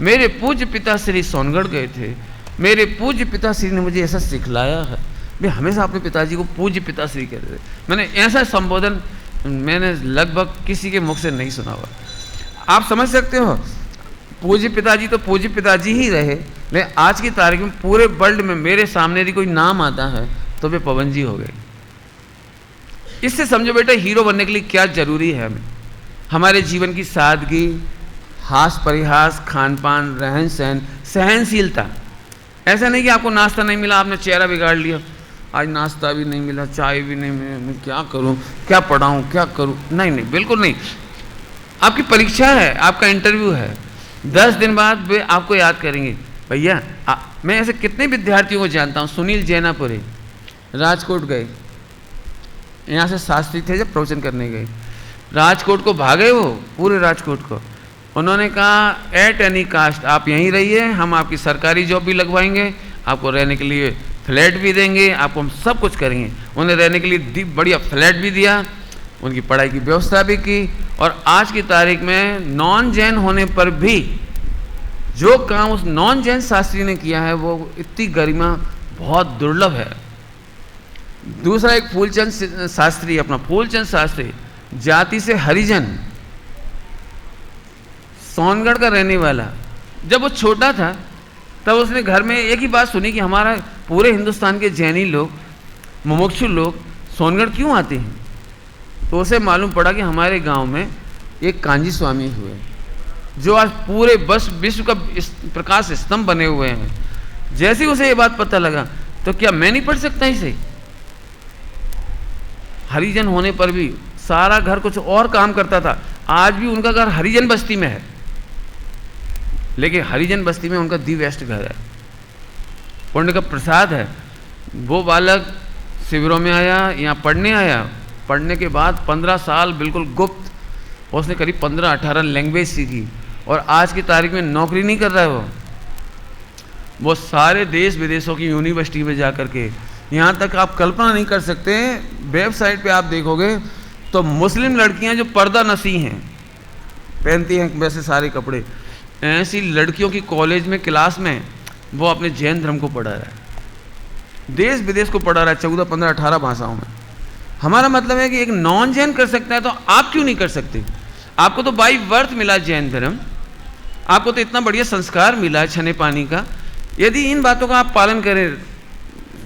मेरे पूज्य पिताश्री सोनगढ़ गए थे, मेरे पूज्य पिताश्री ने मुझे ऐसा सिखलाया है। मैं हमेशा अपने पिताजी को पूज्य पिताश्री कहते थे। मैंने ऐसा संबोधन मैंने लगभग किसी के मुख से नहीं सुना हुआ। आप समझ सकते हो, पूज्य पिताजी तो पूज्य पिताजी ही रहे, लेकिन आज की तारीख में पूरे वर्ल्ड में मेरे सामने यदि कोई नाम आता है तो वे पवन जी हो गए। इससे समझो बेटा हीरो बनने के लिए क्या जरूरी है हमें, हमारे जीवन की सादगी, हास परिहास, खान पान, रहन सहन, सहनशीलता। ऐसा नहीं कि आपको नाश्ता नहीं मिला आपने चेहरा बिगाड़ लिया, आज नाश्ता भी नहीं मिला, चाय भी नहीं मिला, मैं क्या करूं, क्या पढ़ाऊं, क्या करूं, नहीं नहीं, बिल्कुल नहीं। आपकी परीक्षा है, आपका इंटरव्यू है, 10 दिन बाद वे आपको याद करेंगे। भैया मैं ऐसे कितने विद्यार्थियों को जानता हूं, सुनील जैनापुरी राजकोट गए, यहाँ से शास्त्री थे जब प्रवचन करने गए, राजकोट को भागे वो, पूरे राजकोट को। उन्होंने कहा एट एनी कास्ट आप यहीं रहिए, हम आपकी सरकारी जॉब भी लगवाएंगे, आपको रहने के लिए फ्लैट भी देंगे, आपको हम सब कुछ करेंगे। उन्हें रहने के लिए बढ़िया फ्लैट भी दिया, उनकी पढ़ाई की व्यवस्था भी की, और आज की तारीख में नॉन जैन होने पर भी जो काम उस नॉन जैन शास्त्री ने किया है वो इतनी गरिमा बहुत दुर्लभ है। दूसरा एक फूलचंद शास्त्री, अपना फूलचंद शास्त्री, जाति से हरिजन, सोनगढ़ का रहने वाला। जब वो छोटा था तब उसने घर में एक ही बात सुनी कि हमारा पूरे हिंदुस्तान के जैनी लोग, मुमुक्षु लोग सोनगढ़ क्यों आते हैं। तो उसे मालूम पड़ा कि हमारे गांव में एक कांजी स्वामी हुए जो आज पूरे बस विश्व का प्रकाश स्तंभ बने हुए हैं। जैसे ही उसे ये बात पता लगा तो क्या मैं नहीं पढ़ सकता इसे। हरिजन होने पर भी सारा घर कुछ और काम करता था। आज भी उनका घर हरिजन बस्ती में है, लेकिन हरिजन बस्ती में उनका दी वेस्ट घर है। पुण्य का प्रसाद है। वो बालक शिविरों में आया, यहाँ पढ़ने आया। पढ़ने के बाद 15 साल बिल्कुल गुप्त, उसने करीब 15-18 लैंग्वेज सीखी और आज की तारीख में नौकरी नहीं कर रहा है। वो सारे देश विदेशों की यूनिवर्सिटी में जा कर के, यहाँ तक आप कल्पना नहीं कर सकते, वेबसाइट पे आप देखोगे तो मुस्लिम लड़कियाँ जो पर्दा नसी हैं, पहनती हैं वैसे सारे कपड़े, ऐसी लड़कियों की कॉलेज में क्लास में वो अपने जैन धर्म को पढ़ा रहा है, देश विदेश को पढ़ा रहा है, 14, 15, 18 भाषाओं में। हमारा मतलब है कि एक नॉन जैन कर सकता है तो आप क्यों नहीं कर सकते। आपको तो बाई बर्थ मिला जैन धर्म, आपको तो इतना बढ़िया संस्कार मिला है छने पानी का। यदि इन बातों का आप पालन करें,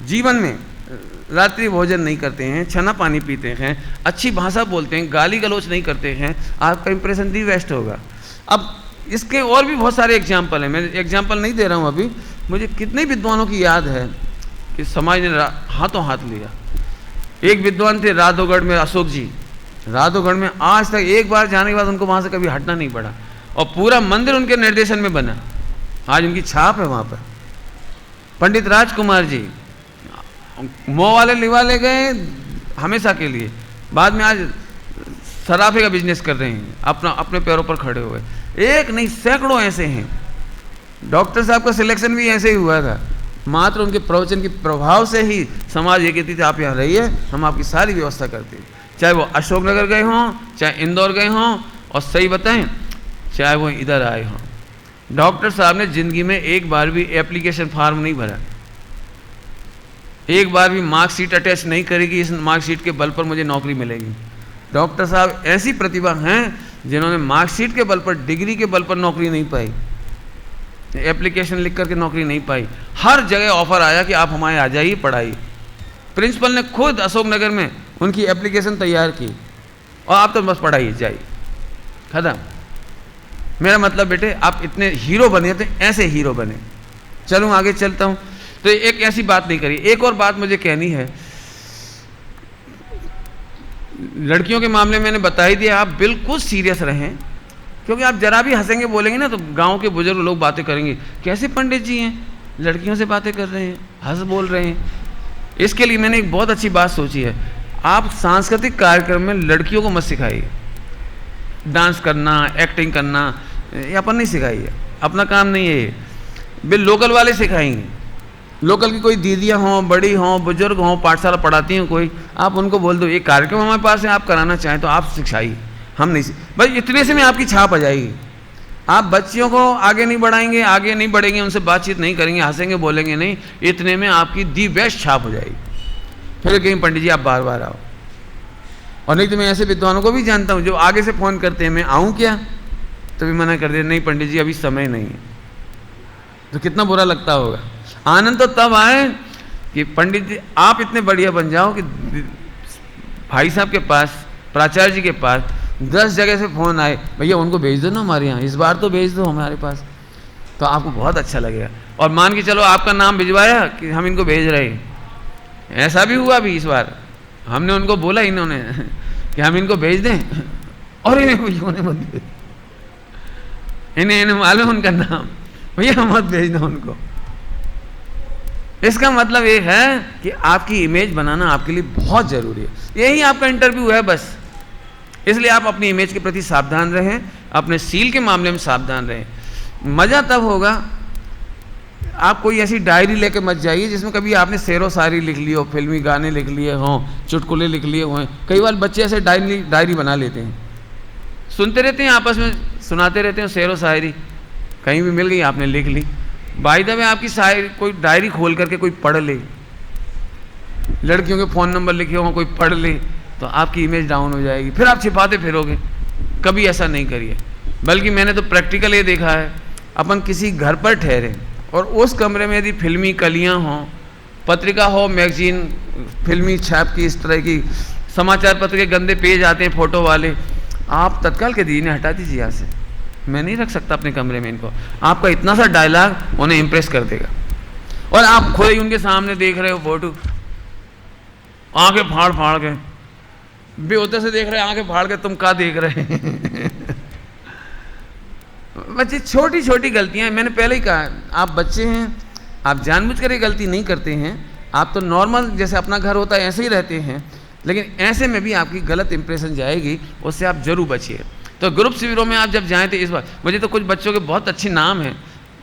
जीवन में रात्रि भोजन नहीं करते हैं, छना पानी पीते हैं, अच्छी भाषा बोलते हैं, गाली गलौच नहीं करते हैं, आपका इंप्रेशन दी वेस्ट होगा। अब इसके और भी बहुत सारे एग्जाम्पल हैं, मैं एग्जाम्पल नहीं दे रहा हूँ अभी। मुझे कितने विद्वानों की याद है कि समाज ने हाथों हाथ लिया। एक विद्वान थे राधोगढ़ में, अशोक जी। राधोगढ़ में आज तक एक बार जाने के बाद उनको वहाँ से कभी हटना नहीं पड़ा और पूरा मंदिर उनके निर्देशन में बना। आज उनकी छाप है वहाँ पर। पंडित राजकुमार जी मोह वाले लिवाले गए हमेशा के लिए, बाद में आज सराफे का बिजनेस कर रहे हैं, अपने पैरों पर खड़े हुए। एक नहीं सैकड़ों ऐसे हैं। डॉक्टर साहब का सिलेक्शन भी ऐसे ही हुआ था, मात्र उनके प्रवचन के प्रभाव से ही समाज ये कहती थी आप यहाँ रहिए, हम आपकी सारी व्यवस्था करते हैं। चाहे वो अशोकनगर गए हों, चाहे इंदौर गए हों, और सही बताएं चाहे वो इधर आए हों। डॉक्टर साहब ने जिंदगी में एक बार भी एप्लीकेशन फॉर्म नहीं भरा, एक बार भी मार्कशीट अटैच नहीं करेगी इस मार्कशीट के बल पर मुझे नौकरी मिलेगी। डॉक्टर साहब ऐसी प्रतिभा हैं जिन्होंने मार्कशीट के बल पर, डिग्री के बल पर नौकरी नहीं पाई, एप्लीकेशन लिख करके नौकरी नहीं पाई। हर जगह ऑफर आया कि आप हमारे आ जाइए, पढ़ाइए। प्रिंसिपल ने खुद अशोकनगर में उनकी एप्लीकेशन तैयार की और आप तो बस पढ़ाइए, जाइए, खत्म। मेरा मतलब बेटे आप इतने हीरो बने तो ऐसे हीरो बने। चलूँ आगे चलता हूँ। तो एक ऐसी बात नहीं करी। एक और बात मुझे कहनी है, लड़कियों के मामले में मैंने बता ही दिया, आप बिल्कुल सीरियस रहें, क्योंकि आप जरा भी हंसेंगे बोलेंगे ना तो गांव के बुजुर्ग लोग बातें करेंगे, कैसे पंडित जी हैं, लड़कियों से बातें कर रहे हैं, हंस बोल रहे हैं। इसके लिए मैंने एक बहुत अच्छी बात सोची है, आप सांस्कृतिक कार्यक्रम में लड़कियों को मत सिखाइए। डांस करना, एक्टिंग करना ये अपन नहीं सिखाइए, अपना काम नहीं है ये। वे लोकल वाले सिखाएंगे। लोकल की कोई दीदियाँ हों, बड़ी हों, बुजुर्ग हों, पाठशाला पढ़ाती हैं कोई, आप उनको बोल दो ये कार्यक्रम हमारे पास है, आप कराना चाहें तो आप सिखाइए, हम नहीं। बस इतने से में आपकी छाप आ जाएगी। आप बच्चियों को आगे नहीं बढ़ाएंगे, आगे नहीं बढ़ेंगे, उनसे बातचीत नहीं करेंगे, हंसेंगे बोलेंगे नहीं, इतने में आपकी दी बेस्ट छाप हो जाएगी। फिर कहेंगे पंडित जी आप बार बार आओ। और नहीं तो मैं ऐसे विद्वानों को भी जानता हूँ जो आगे से फ़ोन करते हैं, मैं आऊँ क्या, तो भी मना कर दे, नहीं पंडित जी अभी समय नहीं है। तो कितना बुरा लगता होगा। आनंद तो तब आए कि पंडित जी आप इतने बढ़िया बन जाओ कि भाई साहब के पास, प्राचार्य जी के पास 10 जगह से फ़ोन आए, भैया उनको भेज दो ना हमारे यहाँ, इस बार तो भेज दो हमारे पास, तो आपको बहुत अच्छा लगेगा। और मान के चलो आपका नाम भिजवाया कि हम इनको भेज रहे हैं, ऐसा भी हुआ भी इस बार। हमने उनको बोला इन्होंने कि हम इनको भेज दें, और इन्हें मालूम उनका नाम, भैया मत भेजना उनको। इसका मतलब ये है कि आपकी इमेज बनाना आपके लिए बहुत ज़रूरी है। यही आपका इंटरव्यू है बस। इसलिए आप अपनी इमेज के प्रति सावधान रहें, अपने सील के मामले में सावधान रहें। मज़ा तब होगा, आप कोई ऐसी डायरी लेके मत जाइए जिसमें कभी आपने शेरो शायरी लिख ली हो, फिल्मी गाने लिख लिए हों, चुटकुले लिख लिए हुए। कई बार बच्चे ऐसे डायरी बना लेते हैं, सुनते रहते हैं, आपस में सुनाते रहते हैं शेरो शायरी, कहीं भी मिल गई आपने लिख ली। बाय द वे आपकी शायरी कोई डायरी खोल करके कोई पढ़ ले, लड़कियों के फ़ोन नंबर लिखे हों कोई पढ़ ले, तो आपकी इमेज डाउन हो जाएगी, फिर आप छिपाते फिरोगे। कभी ऐसा नहीं करिए। बल्कि मैंने तो प्रैक्टिकल ये देखा है, अपन किसी घर पर ठहरे और उस कमरे में यदि फिल्मी कलियाँ हों, पत्रिका हो, मैगजीन, फिल्मी छाप की, इस तरह की समाचार पत्र के गंदे पेज आते हैं फ़ोटो वाले, आप तत्काल के दीजिए हटा दीजिए यहाँ से, मैं नहीं रख सकता अपने कमरे में इनको। आपका इतना सा डायलॉग उन्हें इम्प्रेस कर देगा। और आप खुद ही उनके सामने देख रहे हो फोटो, आंखें फाड़ फाड़ के, बेहोते से देख रहे हैं, आंखें फाड़ के, तुम क्या देख रहे हैं? बच्चे छोटी छोटी गलतियां, मैंने पहले ही कहा, आप बच्चे हैं, आप जानबूझ कर ये गलती नहीं करते हैं, आप तो नॉर्मल जैसे अपना घर होता है ऐसे ही रहते हैं, लेकिन ऐसे में भी आपकी गलत इंप्रेशन जाएगी, उससे आप जरूर बचिए। तो ग्रुप शिविरों में आप जब जाएं तो इस बार, मुझे तो कुछ बच्चों के बहुत अच्छे नाम हैं,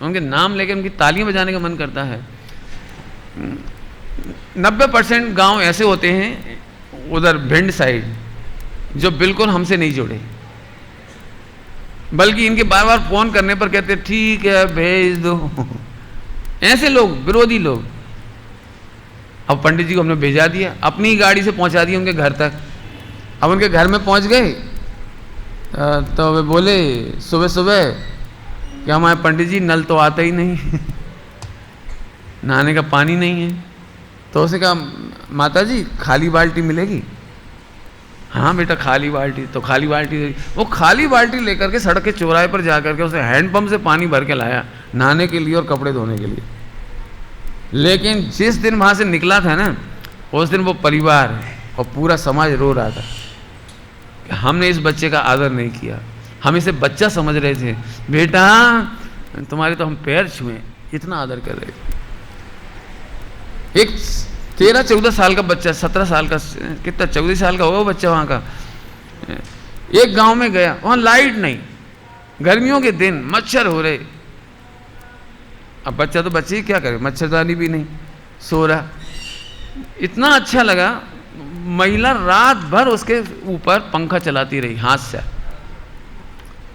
उनके नाम लेकर उनकी तालियां बजाने का मन करता है। 90% गांव ऐसे होते हैं उधर भिंड साइड जो बिल्कुल हमसे नहीं जुड़े, बल्कि इनके बार बार फ़ोन करने पर कहते ठीक है भेज दो। ऐसे लोग, विरोधी लोग। अब पंडित जी को हमने भेजा दिया, अपनी गाड़ी से पहुंचा दिया उनके घर तक। अब उनके घर में पहुंच गए तो वे बोले सुबह सुबह कि हमारे पंडित जी नल तो आता ही नहीं, नहाने का पानी नहीं है। तो उसे कहा माता जी खाली बाल्टी मिलेगी? हाँ बेटा खाली बाल्टी। तो खाली बाल्टी, वो खाली बाल्टी लेकर के सड़क के चौराहे पर जाकर के उसे हैंडपंप से पानी भर के लाया नहाने के लिए और कपड़े धोने के लिए। लेकिन जिस दिन वहाँ से निकला था ना, उस दिन वो परिवार और पूरा समाज रो रहा था कि हमने इस बच्चे का आदर नहीं किया, हम इसे बच्चा समझ रहे थे, बेटा तुम्हारे तो हम पैर छुए, इतना आदर कर रहे थे। एक 13-14 साल का बच्चा, 17 साल का, कितना 14 साल का होगा बच्चा वहाँ का, एक गांव में गया, वहाँ लाइट नहीं, गर्मियों के दिन, मच्छर हो रहे। अब बच्चा तो बच्चे ही क्या करे, मच्छरदानी भी नहीं, सो रहा। इतना अच्छा लगा, महिला रात भर उसके ऊपर पंखा चलाती रही हाथ से।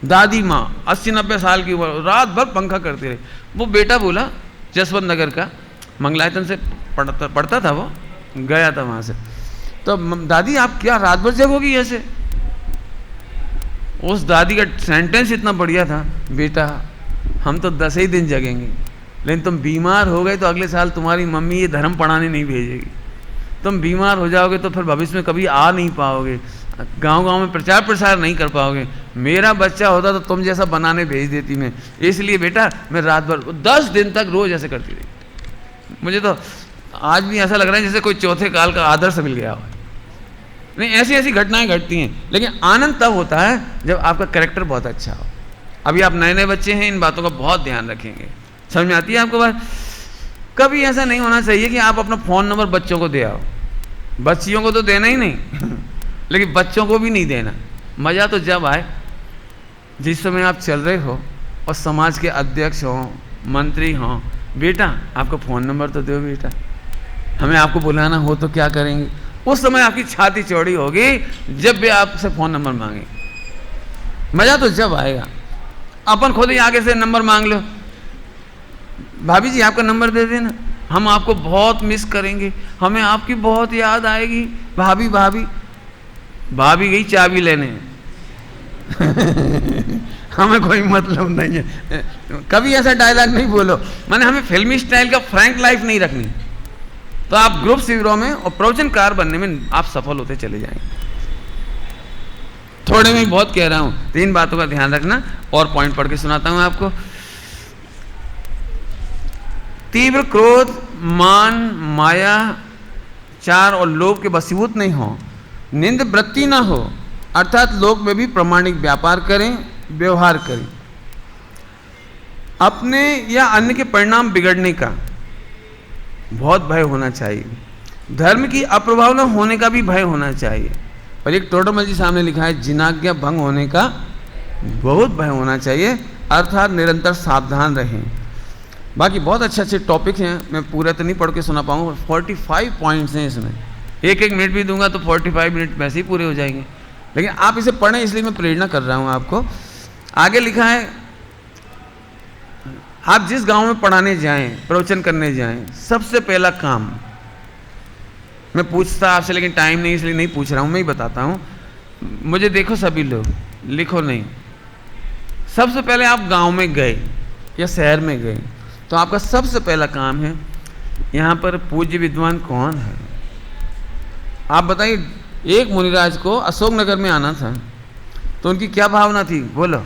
दादी माँ 80-90 साल की उम्र, रात भर पंखा करती रही। वो बेटा बोला जसवंत नगर का, मंगलायतन से पढ़ता था, वो गया था वहाँ से, तो दादी आप क्या रात भर जगोगी ऐसे? उस दादी का सेंटेंस इतना बढ़िया था, बेटा हम तो 10 ही दिन जगेंगे, लेकिन तुम बीमार हो गए तो अगले साल तुम्हारी मम्मी ये धर्म पढ़ाने नहीं भेजेगी। तुम बीमार हो जाओगे तो फिर भविष्य में कभी आ नहीं पाओगे, गांव-गांव में प्रचार प्रसार नहीं कर पाओगे। मेरा बच्चा होता तो तुम जैसा बनाने भेज देती मैं, इसलिए बेटा मैं रात भर 10 दिन तक रोज ऐसे करती रही। मुझे तो आज भी ऐसा लग रहा है जैसे कोई चौथे काल का आदर्श मिल गया हो। नहीं, ऐसी ऐसी घटनाएं घटती हैं, लेकिन आनंद तब होता है जब आपका कैरेक्टर बहुत अच्छा हो। अभी आप नए नए बच्चे हैं, इन बातों का बहुत ध्यान रखेंगे। समझ में आती है आपको बात? कभी ऐसा नहीं होना चाहिए कि आप अपना फ़ोन नंबर बच्चों को दे आओ। बच्चियों को तो देना ही नहीं लेकिन बच्चों को भी नहीं देना। मज़ा तो जब आए जिस समय आप चल रहे हो और समाज के अध्यक्ष हों, मंत्री हों, बेटा आपका फ़ोन नंबर तो दो बेटा, हमें आपको बुलाना हो तो क्या करेंगे। उस समय आपकी छाती चौड़ी होगी जब भी आपसे फ़ोन नंबर मांगे। मज़ा तो जब आएगा। अपन खुद ही आगे से नंबर मांग लो, भाभी जी आपका नंबर दे देना, हम आपको बहुत मिस करेंगे, हमें आपकी बहुत याद आएगी, भाभी भाभी। भाभी गई चाबी लेने हमें कोई मतलब नहीं है। कभी ऐसा डायलॉग नहीं बोलो, माने हमें फिल्मी स्टाइल का फ्रैंक लाइफ नहीं रखनी। तो आप ग्रुप शिविरों में और प्रवचनकार बनने में आप सफल होते चले जाएंगे। थोड़े में बहुत कह रहा हूं, 3 बातों का ध्यान रखना। और पॉइंट पढ़ के सुनाता हूं आपको। तीव्र क्रोध, मान, माया, चार और लोभ के वशीभूत नहीं हो, निंद वृत्ति ना हो, अर्थात लोक में भी प्रामाणिक व्यापार करें, व्यवहार करें। अपने या अन्य के परिणाम बिगड़ने का बहुत भय होना चाहिए। धर्म की अप्रभावना होने का भी भय होना चाहिए। और एक टोडरमल जी सामने लिखा है, जिनाज्ञा भंग होने का बहुत भय होना चाहिए, अर्थात निरंतर सावधान रहें। बाकी बहुत अच्छे अच्छे टॉपिक हैं, मैं पूरा तो नहीं पढ़ के सुना पाऊंगा। 45 पॉइंट्स हैं इसमें, एक मिनट भी दूंगा तो 45 मिनट वैसे ही पूरे हो जाएंगे, लेकिन आप इसे पढ़ें इसलिए मैं प्रेरणा कर रहा हूं आपको। आगे लिखा है, आप जिस गांव में पढ़ाने जाएं, प्रवचन करने जाएं, सबसे पहला काम, मैं पूछता आपसे लेकिन टाइम नहीं इसलिए नहीं पूछ रहा हूं, मैं ही बताता हूं, मुझे देखो सभी लोग, लिखो नहीं। सबसे पहले आप गांव में गए या शहर में गए तो आपका सबसे पहला काम है, यहाँ पर पूज्य विद्वान कौन है। आप बताइए, एक मुनिराज को अशोकनगर में आना था तो उनकी क्या भावना थी, बोलो।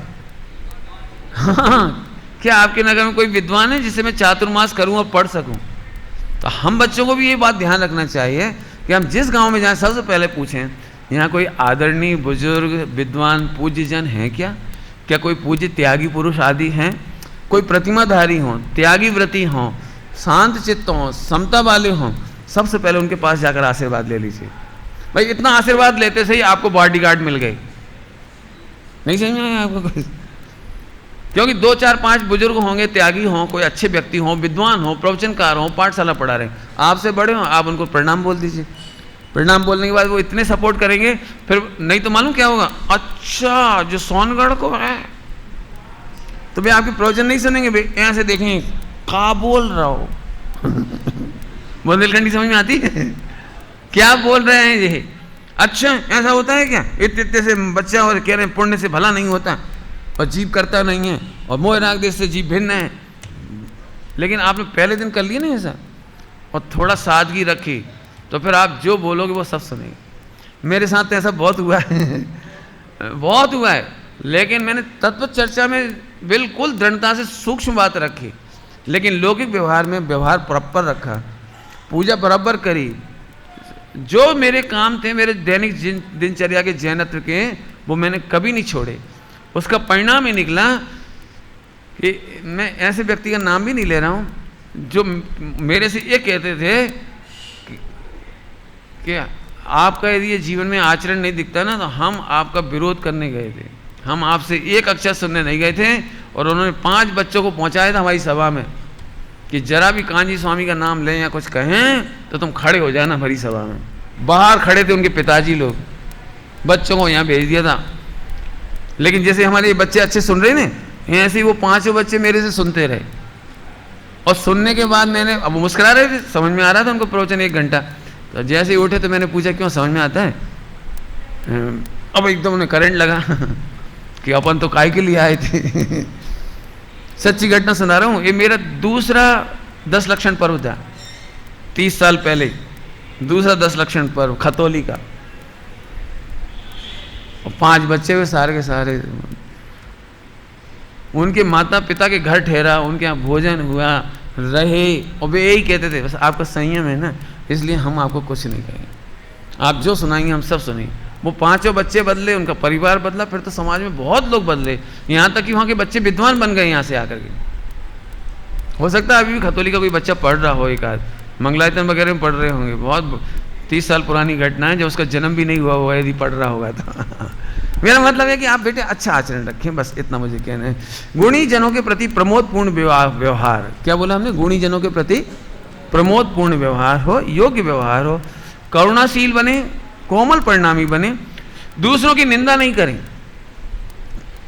हाँ, क्या आपके नगर में कोई विद्वान है जिसे मैं चातुर्मास करूं और पढ़ सकूं? तो हम बच्चों को भी ये बात ध्यान रखना चाहिए कि हम जिस गांव में जाएं सबसे पहले पूछें, यहाँ कोई आदरणीय बुजुर्ग विद्वान पूज्य जन हैं क्या? क्या कोई पूज्य त्यागी पुरुष आदि हैं? कोई प्रतिमाधारी हों, त्यागी व्रती हों, शांत चित्त हों, समता वाले हों, सबसे पहले उनके पास जाकर आशीर्वाद ले लीजिए। भाई इतना आशीर्वाद लेते से ही आपको बॉडीगार्ड मिल गए, नहीं समझ में आया आपको कुछ? क्योंकि 2 4 5 बुजुर्ग होंगे, त्यागी हों, कोई अच्छे व्यक्ति हों, विद्वान हों, प्रवचनकार हों, पाठशाला पढ़ा रहे हैं, आपसे बड़े हों, आप उनको प्रणाम बोल दीजिए। प्रणाम बोलने के बाद वो इतने सपोर्ट करेंगे, फिर नहीं तो मालूम क्या होगा, अच्छा जो सोनगढ़ को है तो भाई आपके प्रवचन नहीं सुनेंगे, भाई यहाँ से देखेंगे क्या बोल रहा हो। बुंदेलखंडी समझ में आती है क्या बोल रहे हैं ये? अच्छा ऐसा होता है क्या? इतने से बच्चा और कह रहे हैं पुण्य से भला नहीं होता और जीव करता नहीं है और मोह राग देश से जीव भिन्न है। लेकिन आपने पहले दिन कर लिया ना ऐसा और थोड़ा सादगी रखी तो फिर आप जो बोलोगे वो सब सुनेंगे। मेरे साथ तो ऐसा बहुत हुआ है बहुत हुआ है, लेकिन मैंने तत्व चर्चा में बिल्कुल दृढ़ता से सूक्ष्म बात रखी, लेकिन लौकिक व्यवहार में व्यवहार प्रॉपर रखा, पूजा बराबर करी। जो मेरे काम थे मेरे दैनिक दिनचर्या के जैनत्व के, वो मैंने कभी नहीं छोड़े। उसका परिणाम ही निकला कि मैं ऐसे व्यक्ति का नाम भी नहीं ले रहा हूँ जो मेरे से ये कहते थे कि आपका यदि ये जीवन में आचरण नहीं दिखता ना तो हम आपका विरोध करने गए थे, हम आपसे एक अक्षर सुनने नहीं गए थे। और उन्होंने 5 बच्चों को पहुंचाया था हमारी सभा में कि जरा भी कांजी स्वामी का नाम लें या कुछ कहें तो तुम खड़े हो जाना भरी सभा में। बाहर खड़े थे उनके पिताजी लोग, बच्चों को यहाँ भेज दिया था। लेकिन जैसे हमारे बच्चे अच्छे सुन रहे ने, ऐसे ही वो 5 बच्चे मेरे से सुनते रहे। और सुनने के बाद मैंने, अब वो मुस्कुरा रहे थे, समझ में आ रहा था उनको प्रवचन 1 घंटा। तो जैसे ही उठे तो मैंने पूछा क्यों, समझ में आता है? अब एकदम उन्हें करंट लगा कि अपन तो काय के लिए आए थे। सच्ची घटना सुना रहा हूँ, ये मेरा दूसरा 10 लक्षण पर्व था 30 साल पहले, दूसरा 10 लक्षण पर्व खतौली का। और 5 बच्चे हुए सारे के सारे, उनके माता पिता के घर ठहरा, उनके यहाँ भोजन हुआ, रहे, और वे यही कहते थे बस आपका संयम है ना इसलिए हम आपको कुछ नहीं कहेंगे, आप जो सुनाएंगे हम सब सुनेंगे। वो 5 बच्चे बदले, उनका परिवार बदला, फिर तो समाज में बहुत लोग बदले, यहाँ तक कि वहाँ के बच्चे विद्वान बन गए यहाँ से आकर के। हो सकता है अभी भी खतौली का कोई बच्चा पढ़ रहा हो, एक आध मंगलायतन वगैरह में पढ़ रहे होंगे। बहुत 30 साल पुरानी घटना है, जब उसका जन्म भी नहीं हुआ होगा यदि पढ़ रहा होगा तो। मेरा मतलब है कि आप बेटे अच्छा आचरण रखें, बस इतना मुझे कहना है। गुणी जनों के प्रति प्रमोदपूर्ण व्यवहार, क्या बोला हमने? गुणी जनों के प्रति प्रमोदपूर्ण व्यवहार हो, योग्य व्यवहार हो, करुणाशील बने, कोमल परिणामी बने, दूसरों की निंदा नहीं करें,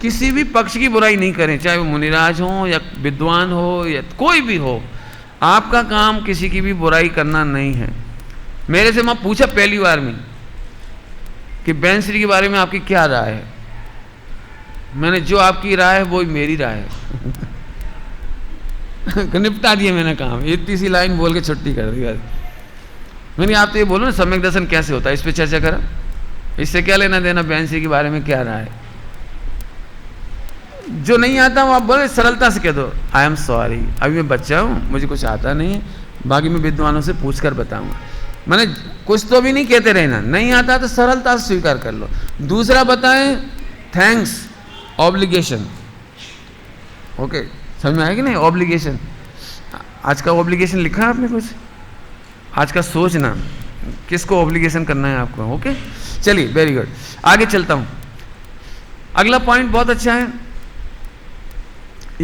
किसी भी पक्ष की बुराई नहीं करें, चाहे वो मुनिराज हो या विद्वान हो या कोई भी हो। आपका काम किसी की भी बुराई करना नहीं है। मेरे से मैं पूछा पहली बार में कि बैंश्री के बारे में आपकी क्या राय है, मैंने जो आपकी राय है वो मेरी राय है। निपटा दिया मैंने काम, इतनी सी लाइन बोल के छुट्टी कर दी। मैंने आप तो ये बोलो ना सम्यक दर्शन कैसे होता है, इस पर चर्चा करा, इससे क्या लेना देना, बैंश्री के बारे में क्या राय है। जो नहीं आता वो आप बोले सरलता से कह दो आई एम सॉरी, अभी मैं बच्चा हूँ, मुझे कुछ आता नहीं है, बाकी मैं विद्वानों से पूछ कर बताऊँगा। मैंने कुछ तो भी नहीं कहते रहना, नहीं आता तो सरलता से स्वीकार कर लो। दूसरा बताएं थैंक्स, ऑब्लिगेशन, ओके, समझ में आया कि नहीं? ऑब्लिगेशन, आज का ऑब्लिगेशन लिखा है आपने कुछ? आज का सोचना किसको ऑब्लिगेशन करना है आपको, ओके। चलिए वेरी गुड, आगे चलता हूं। अगला पॉइंट बहुत अच्छा है,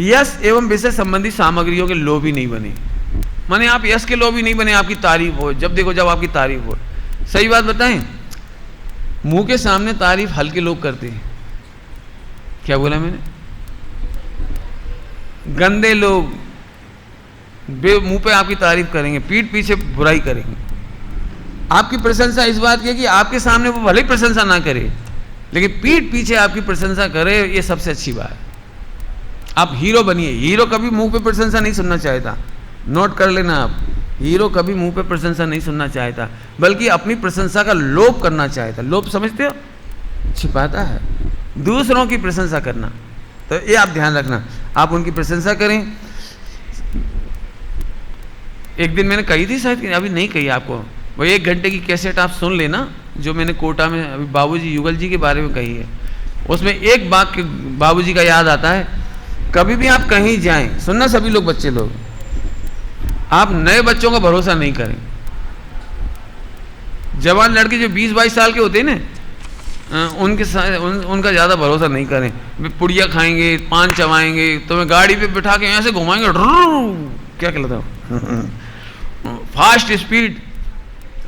यश एवं विषय संबंधी सामग्रियों के लोभी नहीं बने। माने आप यश के लोभी नहीं बने, आपकी तारीफ हो, जब देखो जब आपकी तारीफ हो। सही बात बताएं, मुंह के सामने तारीफ हल्के लोग करते हैं। क्या बोला मैंने? गंदे लोग, मुंह पे आपकी तारीफ करेंगे, पीठ पीछे बुराई करेंगे। आपकी प्रशंसा इस बात की है कि आपके सामने वो भले ही प्रशंसा ना करे, लेकिन पीठ पीछे आपकी प्रशंसा करे, ये सबसे अच्छी बात है। आप हीरो बनिए। हीरो कभी मुंह पे प्रशंसा नहीं सुनना चाहता, नोट कर लेना आप। हीरो कभी मुंह पे प्रशंसा नहीं सुनना चाहता, बल्कि अपनी प्रशंसा का लोभ करना चाहता। लोभ समझते हो? छिपाता है, दूसरों की प्रशंसा करना। तो ये आप ध्यान रखना, आप उनकी प्रशंसा करें। एक दिन मैंने कही थी शायद, अभी नहीं कही आपको, वो 1 घंटे की कैसेट आप सुन लेना, जो मैंने कोटा में अभी बाबूजी युगल जी के बारे में कही है। उसमें एक वाक्य बाबूजी का याद आता है, कभी भी आप कहीं जाएं, सुनना सभी लोग, बच्चे लोग, आप नए बच्चों का भरोसा नहीं करें। जवान लड़के जो 20-22 साल के होते हैं ना, उनका ज़्यादा भरोसा नहीं करें। वे पुड़िया खाएंगे, पान चबाएंगे, तो मैं गाड़ी पे बिठा के ऐसे घुमाएंगे, क्या कहता हूँ, फास्ट स्पीड।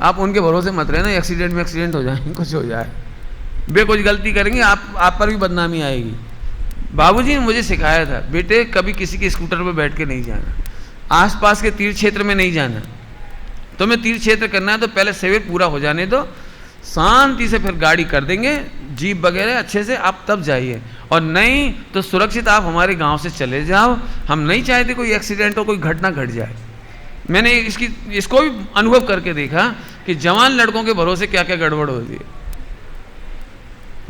आप उनके भरोसे मत रहना, एक्सीडेंट में एक्सीडेंट हो जाए, कुछ हो जाए, वे कुछ गलती करेंगे, आप पर भी बदनामी आएगी। बाबूजी ने मुझे सिखाया था, बेटे कभी किसी के स्कूटर पर बैठ के नहीं जाना, आसपास के तीर्थ क्षेत्र में नहीं जाना। तुम्हें तीर्थ क्षेत्र करना है तो पहले शिविर पूरा हो जाने दो, शांति से फिर गाड़ी कर देंगे, जीप वगैरह अच्छे से, आप तब जाइए। और नहीं तो सुरक्षित आप हमारे गांव से चले जाओ। हम नहीं चाहते कोई एक्सीडेंट हो, कोई घटना घट जाए। मैंने इसको भी अनुभव करके देखा कि जवान लड़कों के भरोसे क्या क्या गड़बड़ होती है।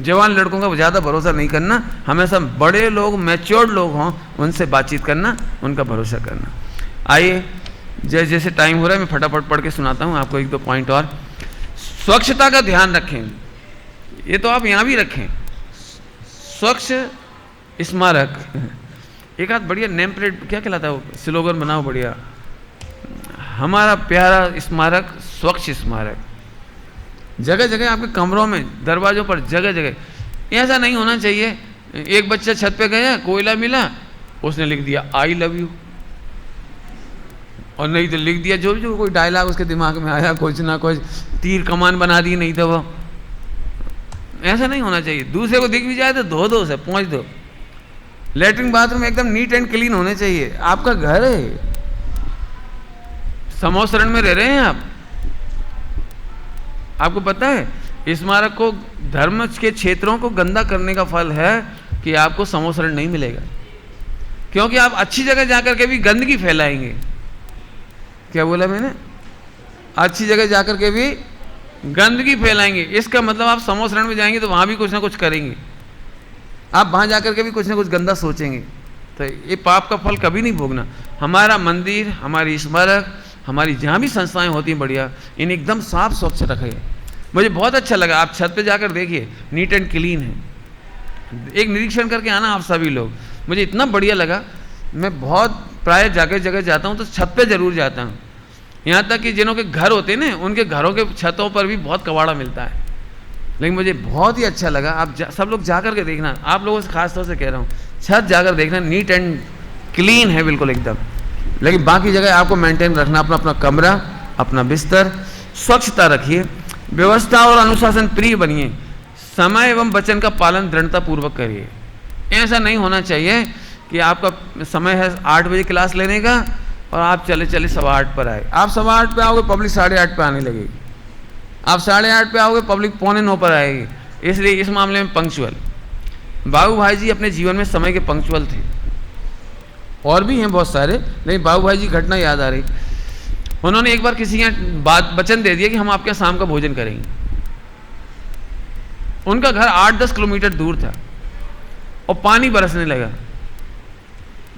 जवान लड़कों का ज़्यादा भरोसा नहीं करना, हमेशा बड़े लोग, मैच्योर्ड लोग हों, उनसे बातचीत करना, उनका भरोसा करना। आइए, जैसे टाइम हो रहा है, मैं फटाफट पढ़ के सुनाता हूँ आपको 1-2 पॉइंट और। स्वच्छता का ध्यान रखें, ये तो आप यहाँ भी रखें। स्वच्छ स्मारक, एक आध बढ़िया नेम प्लेट, क्या कहलाता है वो, स्लोगन बनाओ बढ़िया, हमारा प्यारा स्मारक स्वच्छ स्मारक। जगह जगह आपके कमरों में, दरवाजों पर, जगह जगह। ऐसा नहीं होना चाहिए, एक बच्चा छत पे गया, कोयला मिला, उसने लिख दिया आई लव यू, और नहीं तो लिख दिया जो कोई डायलॉग उसके दिमाग में आया, कुछ ना कुछ तीर कमान बना दी, नहीं तो वो। ऐसा नहीं होना चाहिए। दूसरे को दिख भी जाए तो धो दो उसे, पहुँच दो। लेटरिन बाथरूम एकदम नीट एंड क्लीन होने चाहिए। आपका घर है, समोसरण में रह रहे हैं आप, आपको पता है स्मारक को, धर्म के क्षेत्रों को गंदा करने का फल है कि आपको समोसरण नहीं मिलेगा, क्योंकि आप अच्छी जगह जाकर के भी गंदगी फैलाएंगे। क्या बोला मैंने? अच्छी जगह जाकर के भी गंदगी फैलाएंगे। इसका मतलब आप समोसरण में जाएंगे तो वहाँ भी कुछ ना कुछ करेंगे, आप वहाँ जाकर के भी कुछ ना कुछ गंदा सोचेंगे, तो ये पाप का फल कभी नहीं भोगना। हमारा मंदिर, हमारी स्मारक, हमारी जहाँ भी संस्थाएं होती हैं बढ़िया, इन्हें एकदम साफ स्वच्छ रखें। मुझे बहुत अच्छा लगा, आप छत पे जाकर देखिए, नीट एंड क्लीन है। एक निरीक्षण करके आना आप सभी लोग, मुझे इतना बढ़िया लगा। मैं बहुत प्राय जगह जाता हूँ तो छत पे जरूर जाता हूँ। यहाँ तक कि जिनों के घर होते हैं ना, उनके घरों के छतों पर भी बहुत कबाड़ा मिलता है, लेकिन मुझे बहुत ही अच्छा लगा। आप सब लोग जाकर के देखना, आप लोगों से खास तौर से कह रहा हूँ, छत जाकर देखना, नीट एंड क्लीन है बिल्कुल एकदम। लेकिन बाकी जगह आपको मेंटेन रखना, अपना अपना कमरा, अपना बिस्तर, स्वच्छता रखिए, व्यवस्था और अनुशासन प्रिय बनिए, समय एवं वचन का पालन दृढ़ता पूर्वक करिए। ऐसा नहीं होना चाहिए कि आपका समय है 8 बजे क्लास लेने का और आप चले 8:15 पर आए। आप 8:15 पे आओगे, पब्लिक 8:30 पे आने लगेगी। आप 8:30 पे आओगे, पब्लिक 8:45 पर आएगी। इसलिए इस मामले में पंक्चुअल। बाबू भाई जी अपने जीवन में समय के पंक्चुअल थे, और भी हैं बहुत सारे, लेकिन बाबू भाई जी घटना याद आ रही। उन्होंने एक बार किसी के यहाँ वचन दे दिया कि हम आपके यहाँ शाम का भोजन करेंगे। उनका घर 8-10 किलोमीटर दूर था और पानी बरसने लगा,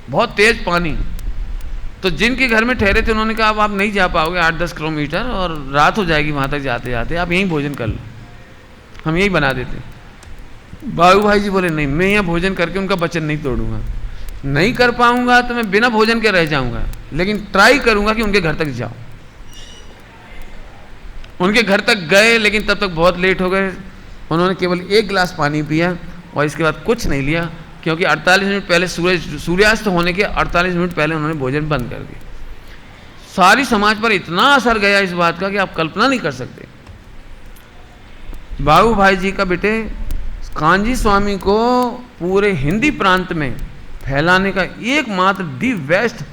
बहुत तेज पानी। तो जिनके घर में ठहरे थे उन्होंने कहा अब आप नहीं जा पाओगे 8-10 किलोमीटर, और रात हो जाएगी वहाँ तक जाते जाते, आप यहीं भोजन कर लो, हम यहीं बना देते। बाबू भाई जी बोले नहीं, मैं यहाँ भोजन करके उनका वचन नहीं तोड़ूंगा। नहीं कर पाऊंगा तो मैं बिना भोजन के रह जाऊंगा, लेकिन ट्राई करूंगा कि उनके घर तक जाऊं। उनके घर तक गए, लेकिन तब तक बहुत लेट हो गए। उन्होंने केवल 1 गिलास पानी पिया और इसके बाद कुछ नहीं लिया, क्योंकि 48 मिनट पहले सूर्यास्त होने के 48 मिनट पहले उन्होंने भोजन बंद कर दिया। सारी समाज पर इतना असर गया इस बात का कि आप कल्पना नहीं कर सकते। बाबू भाई जी का बेटे कांजी स्वामी को पूरे हिंदी प्रांत में फैलाने का एकमात्र दी बेस्ट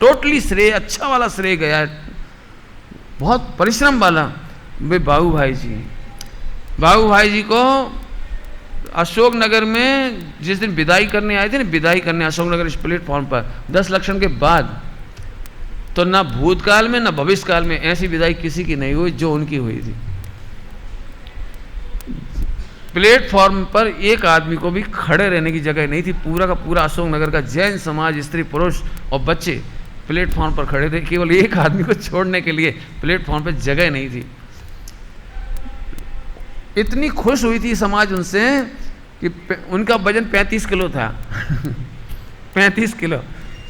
टोटली श्रेय, अच्छा वाला श्रेय गया है, बहुत परिश्रम वाला। वे बाबू भाई जी, बाबू भाई जी को अशोकनगर में जिस दिन विदाई करने आए थे ना, विदाई करने अशोकनगर इस प्लेटफॉर्म पर 10 लक्षण के बाद, तो ना भूतकाल में ना भविष्यकाल में ऐसी विदाई किसी की नहीं हुई जो उनकी हुई थी। प्लेटफॉर्म पर एक आदमी को भी खड़े रहने की जगह नहीं थी। पूरा का पूरा अशोकनगर का जैन समाज, स्त्री पुरुष और बच्चे प्लेटफॉर्म पर खड़े थे, केवल एक आदमी को छोड़ने के लिए प्लेटफॉर्म पर जगह नहीं थी। इतनी खुश हुई थी समाज उनसे कि उनका वजन 35 किलो था 35 किलो।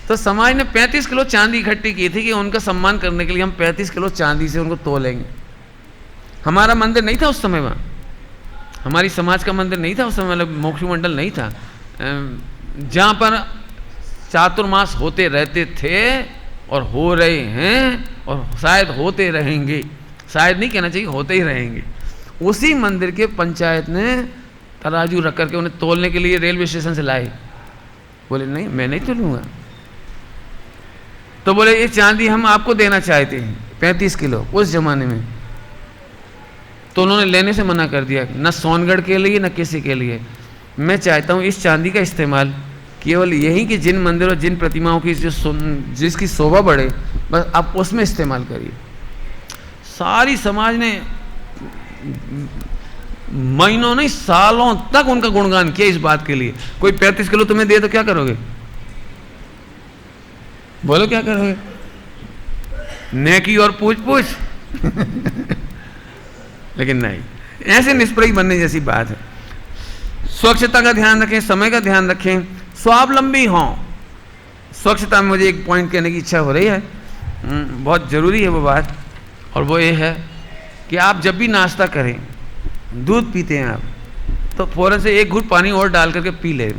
तो समाज ने 35 किलो चांदी इकट्ठी की थी कि उनका सम्मान करने के लिए हम 35 किलो चांदी से उनको तोलेंगे। हमारा मंदिर नहीं था उस समय, वहाँ हमारी समाज का मंदिर नहीं था उस समय, मतलब मोक्ष मंडल नहीं था जहाँ पर चातुर्मास होते रहते थे और हो रहे हैं और शायद होते रहेंगे, शायद नहीं कहना चाहिए, होते ही रहेंगे। उसी मंदिर के पंचायत ने तराजू रख करके उन्हें तोलने के लिए रेलवे स्टेशन से लाए। बोले नहीं, मैं नहीं तोलूंगा। तो बोले ये चांदी हम आपको देना चाहते हैं 35 किलो उस जमाने में। तो उन्होंने लेने से मना कर दिया, न सोनगढ़ के लिए न किसी के लिए। मैं चाहता हूँ इस चांदी का इस्तेमाल केवल यही कि जिन मंदिरों, जिन प्रतिमाओं की जिसकी शोभा बढ़े, बस आप उसमें इस्तेमाल करिए। सारी समाज ने महीनों नहीं सालों तक उनका गुणगान किया इस बात के लिए। कोई 35 किलो तुम्हें दे तो क्या करोगे? बोलो क्या करोगे? नेकी और पूछ पूछ लेकिन नहीं, ऐसे निष्प्रही बनने जैसी बात है। स्वच्छता का ध्यान रखें, समय का ध्यान रखें, स्वावलंबी हों। स्वच्छता में मुझे एक पॉइंट कहने की इच्छा हो रही है, बहुत ज़रूरी है वो बात, और वो ये है कि आप जब भी नाश्ता करें, दूध पीते हैं आप, तो फ़ौरन से एक घूंट पानी और डाल करके पी लें।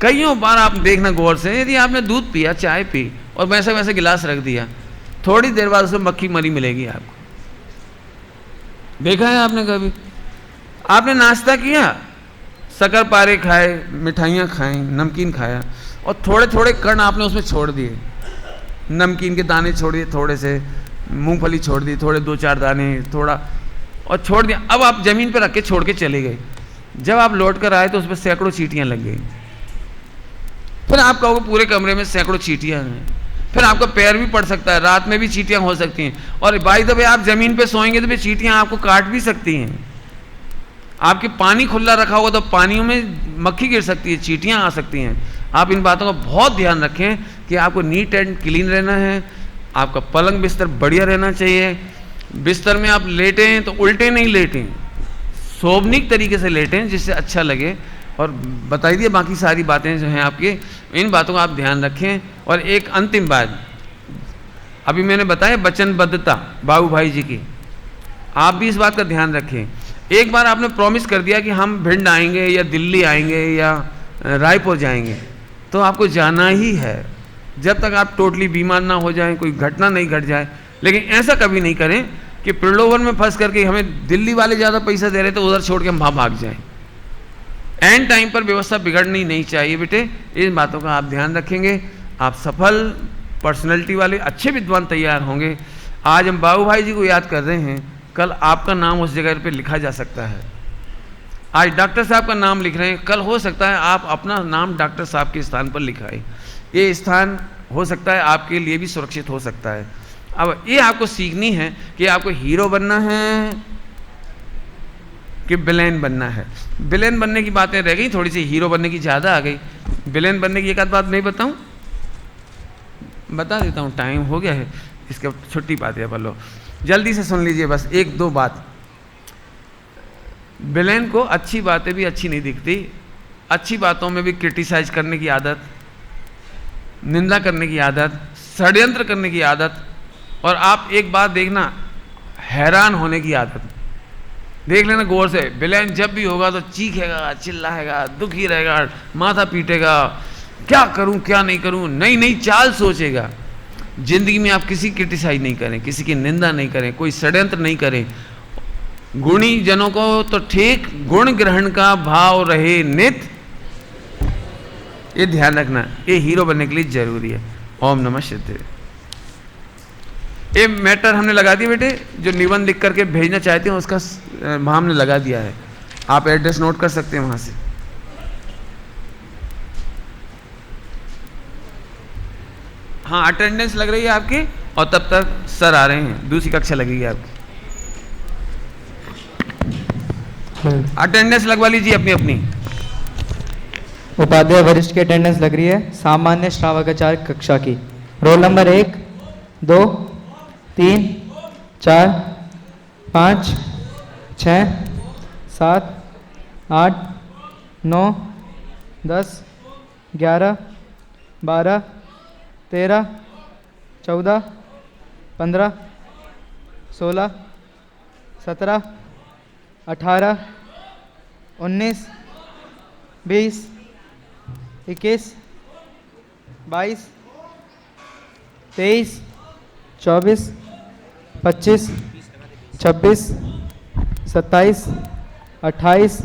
कईयों बार आप देखना गौर से, यदि आपने दूध पिया, चाय पी और वैसे वैसे गिलास रख दिया, थोड़ी देर बाद उसमें मक्खी मरी मिलेगी आपको। देखा है आपने कभी? आपने नाश्ता किया, शक्कर पारे खाए, मिठाइयाँ खाएं, नमकीन खाया, और थोड़े थोड़े कण आपने उसमें छोड़ दिए। नमकीन के दाने छोड़ दिए, थोड़े से मूंगफली छोड़ दी, थोड़े 2-4 दाने, थोड़ा और छोड़ दिया। अब आप ज़मीन पर रख के छोड़ के चले गए। जब आप लौट कर आए तो उसमें सैकड़ों चींटियाँ लग गई। फिर आप कहोगे पूरे कमरे में सैकड़ों चींटियाँ हैं, फिर आपका पैर भी पड़ सकता है, रात में भी चींटियाँ हो सकती हैं, और बाय द वे आप ज़मीन पे सोएंगे तो फिर चींटियाँ आपको काट भी सकती हैं। आपके पानी खुला रखा होगा तो पानियों में मक्खी गिर सकती है, चींटियाँ आ सकती हैं। आप इन बातों का बहुत ध्यान रखें कि आपको नीट एंड क्लीन रहना है, आपका पलंग बिस्तर बढ़िया रहना चाहिए। बिस्तर में आप लेटें तो उल्टे नहीं लेटें, शोभनीक तरीके से लेटें जिससे अच्छा लगे। और बता दिए बाकी सारी बातें जो हैं आपकी, इन बातों का आप ध्यान रखें। और एक अंतिम बात, अभी मैंने बताया वचनबद्धता बाबू भाई जी की, आप भी इस बात का ध्यान रखें। एक बार आपने प्रॉमिस कर दिया कि हम भिंड आएंगे या दिल्ली आएंगे या रायपुर जाएंगे, तो आपको जाना ही है जब तक आप टोटली बीमार ना हो जाएं, कोई घटना नहीं घट जाए। लेकिन ऐसा कभी नहीं करें कि प्रलोभन में फंस करके हमें दिल्ली वाले ज़्यादा पैसा दे रहे तो उधर छोड़ के हम वहाँ भाग जाएं। एंड टाइम पर व्यवस्था बिगड़नी नहीं चाहिए बेटे। इन बातों का आप ध्यान रखेंगे, आप सफल पर्सनैलिटी वाले अच्छे विद्वान तैयार होंगे। आज हम बाबू भाई जी को याद कर रहे हैं, कल आपका नाम उस जगह पे लिखा जा सकता है। आज डॉक्टर साहब का नाम लिख रहे हैं, कल हो सकता है आप अपना नाम डॉक्टर साहब के स्थान पर लिखाएं। ये स्थान हो सकता है आपके लिए भी सुरक्षित हो सकता है। अब ये आपको सीखनी है कि आपको हीरो बनना है कि विलेन बनना है। विलेन बनने की बातें रह गई थोड़ी सी, हीरो बनने की ज़्यादा आ गई। विलेन बनने की एक आध बात नहीं बताऊं? बता देता हूँ, टाइम हो गया है, इसका छुट्टी पाते हैं बोलो, जल्दी से सुन लीजिए बस 1-2 बात। विलेन को अच्छी बातें भी अच्छी नहीं दिखती, अच्छी बातों में भी क्रिटिसाइज करने की आदत, निंदा करने की आदत, षड्यंत्र करने की आदत, और आप एक बात देखना, हैरान होने की आदत। देख लेना गौर से, विलेन जब भी होगा तो चीखेगा, चिल्लाएगा, दुखी रहेगा, माथा पीटेगा, क्या करूं क्या नहीं करूं, नई नई चाल सोचेगा। जिंदगी में आप किसी क्रिटिसाइज नहीं करें, किसी की निंदा नहीं करें, कोई षड्यंत्र नहीं करें। गुणी जनों को तो ठीक, गुण ग्रहण का भाव रहे नित, ये ध्यान रखना, ये हीरो बनने के लिए जरूरी है। ओम नमः शिवाय। ये मैटर हमने लगा दिया बेटे, जो निबंध लिख करके भेजना चाहते हैं उसका वहाँ हमने लगा दिया है, आप एड्रेस नोट कर सकते हैं वहाँ से। हाँ अटेंडेंस लग रही है आपकी, और तब तक सर आ रहे हैं, दूसरी कक्षा लगेगी आपकी। अटेंडेंस लगवा लीजिए अपनी अपनी। उपाध्याय वरिष्ठ की अटेंडेंस लग रही है, सामान्य श्रावकाचार्य कक्षा की। रोल नंबर 1, 2, 3, 4, 5, 6, 7, 8, 9, 10, 11, 12, 13, 14, 15, 16, 17, 18, 19, 20, 21, 22, 23, 24, 25, 26, 27, 28,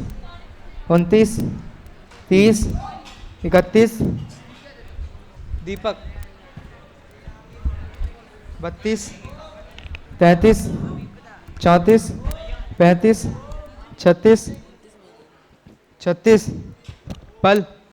29, 30, 31, दीपक 32, 33, 34, 35, 36, 36, पल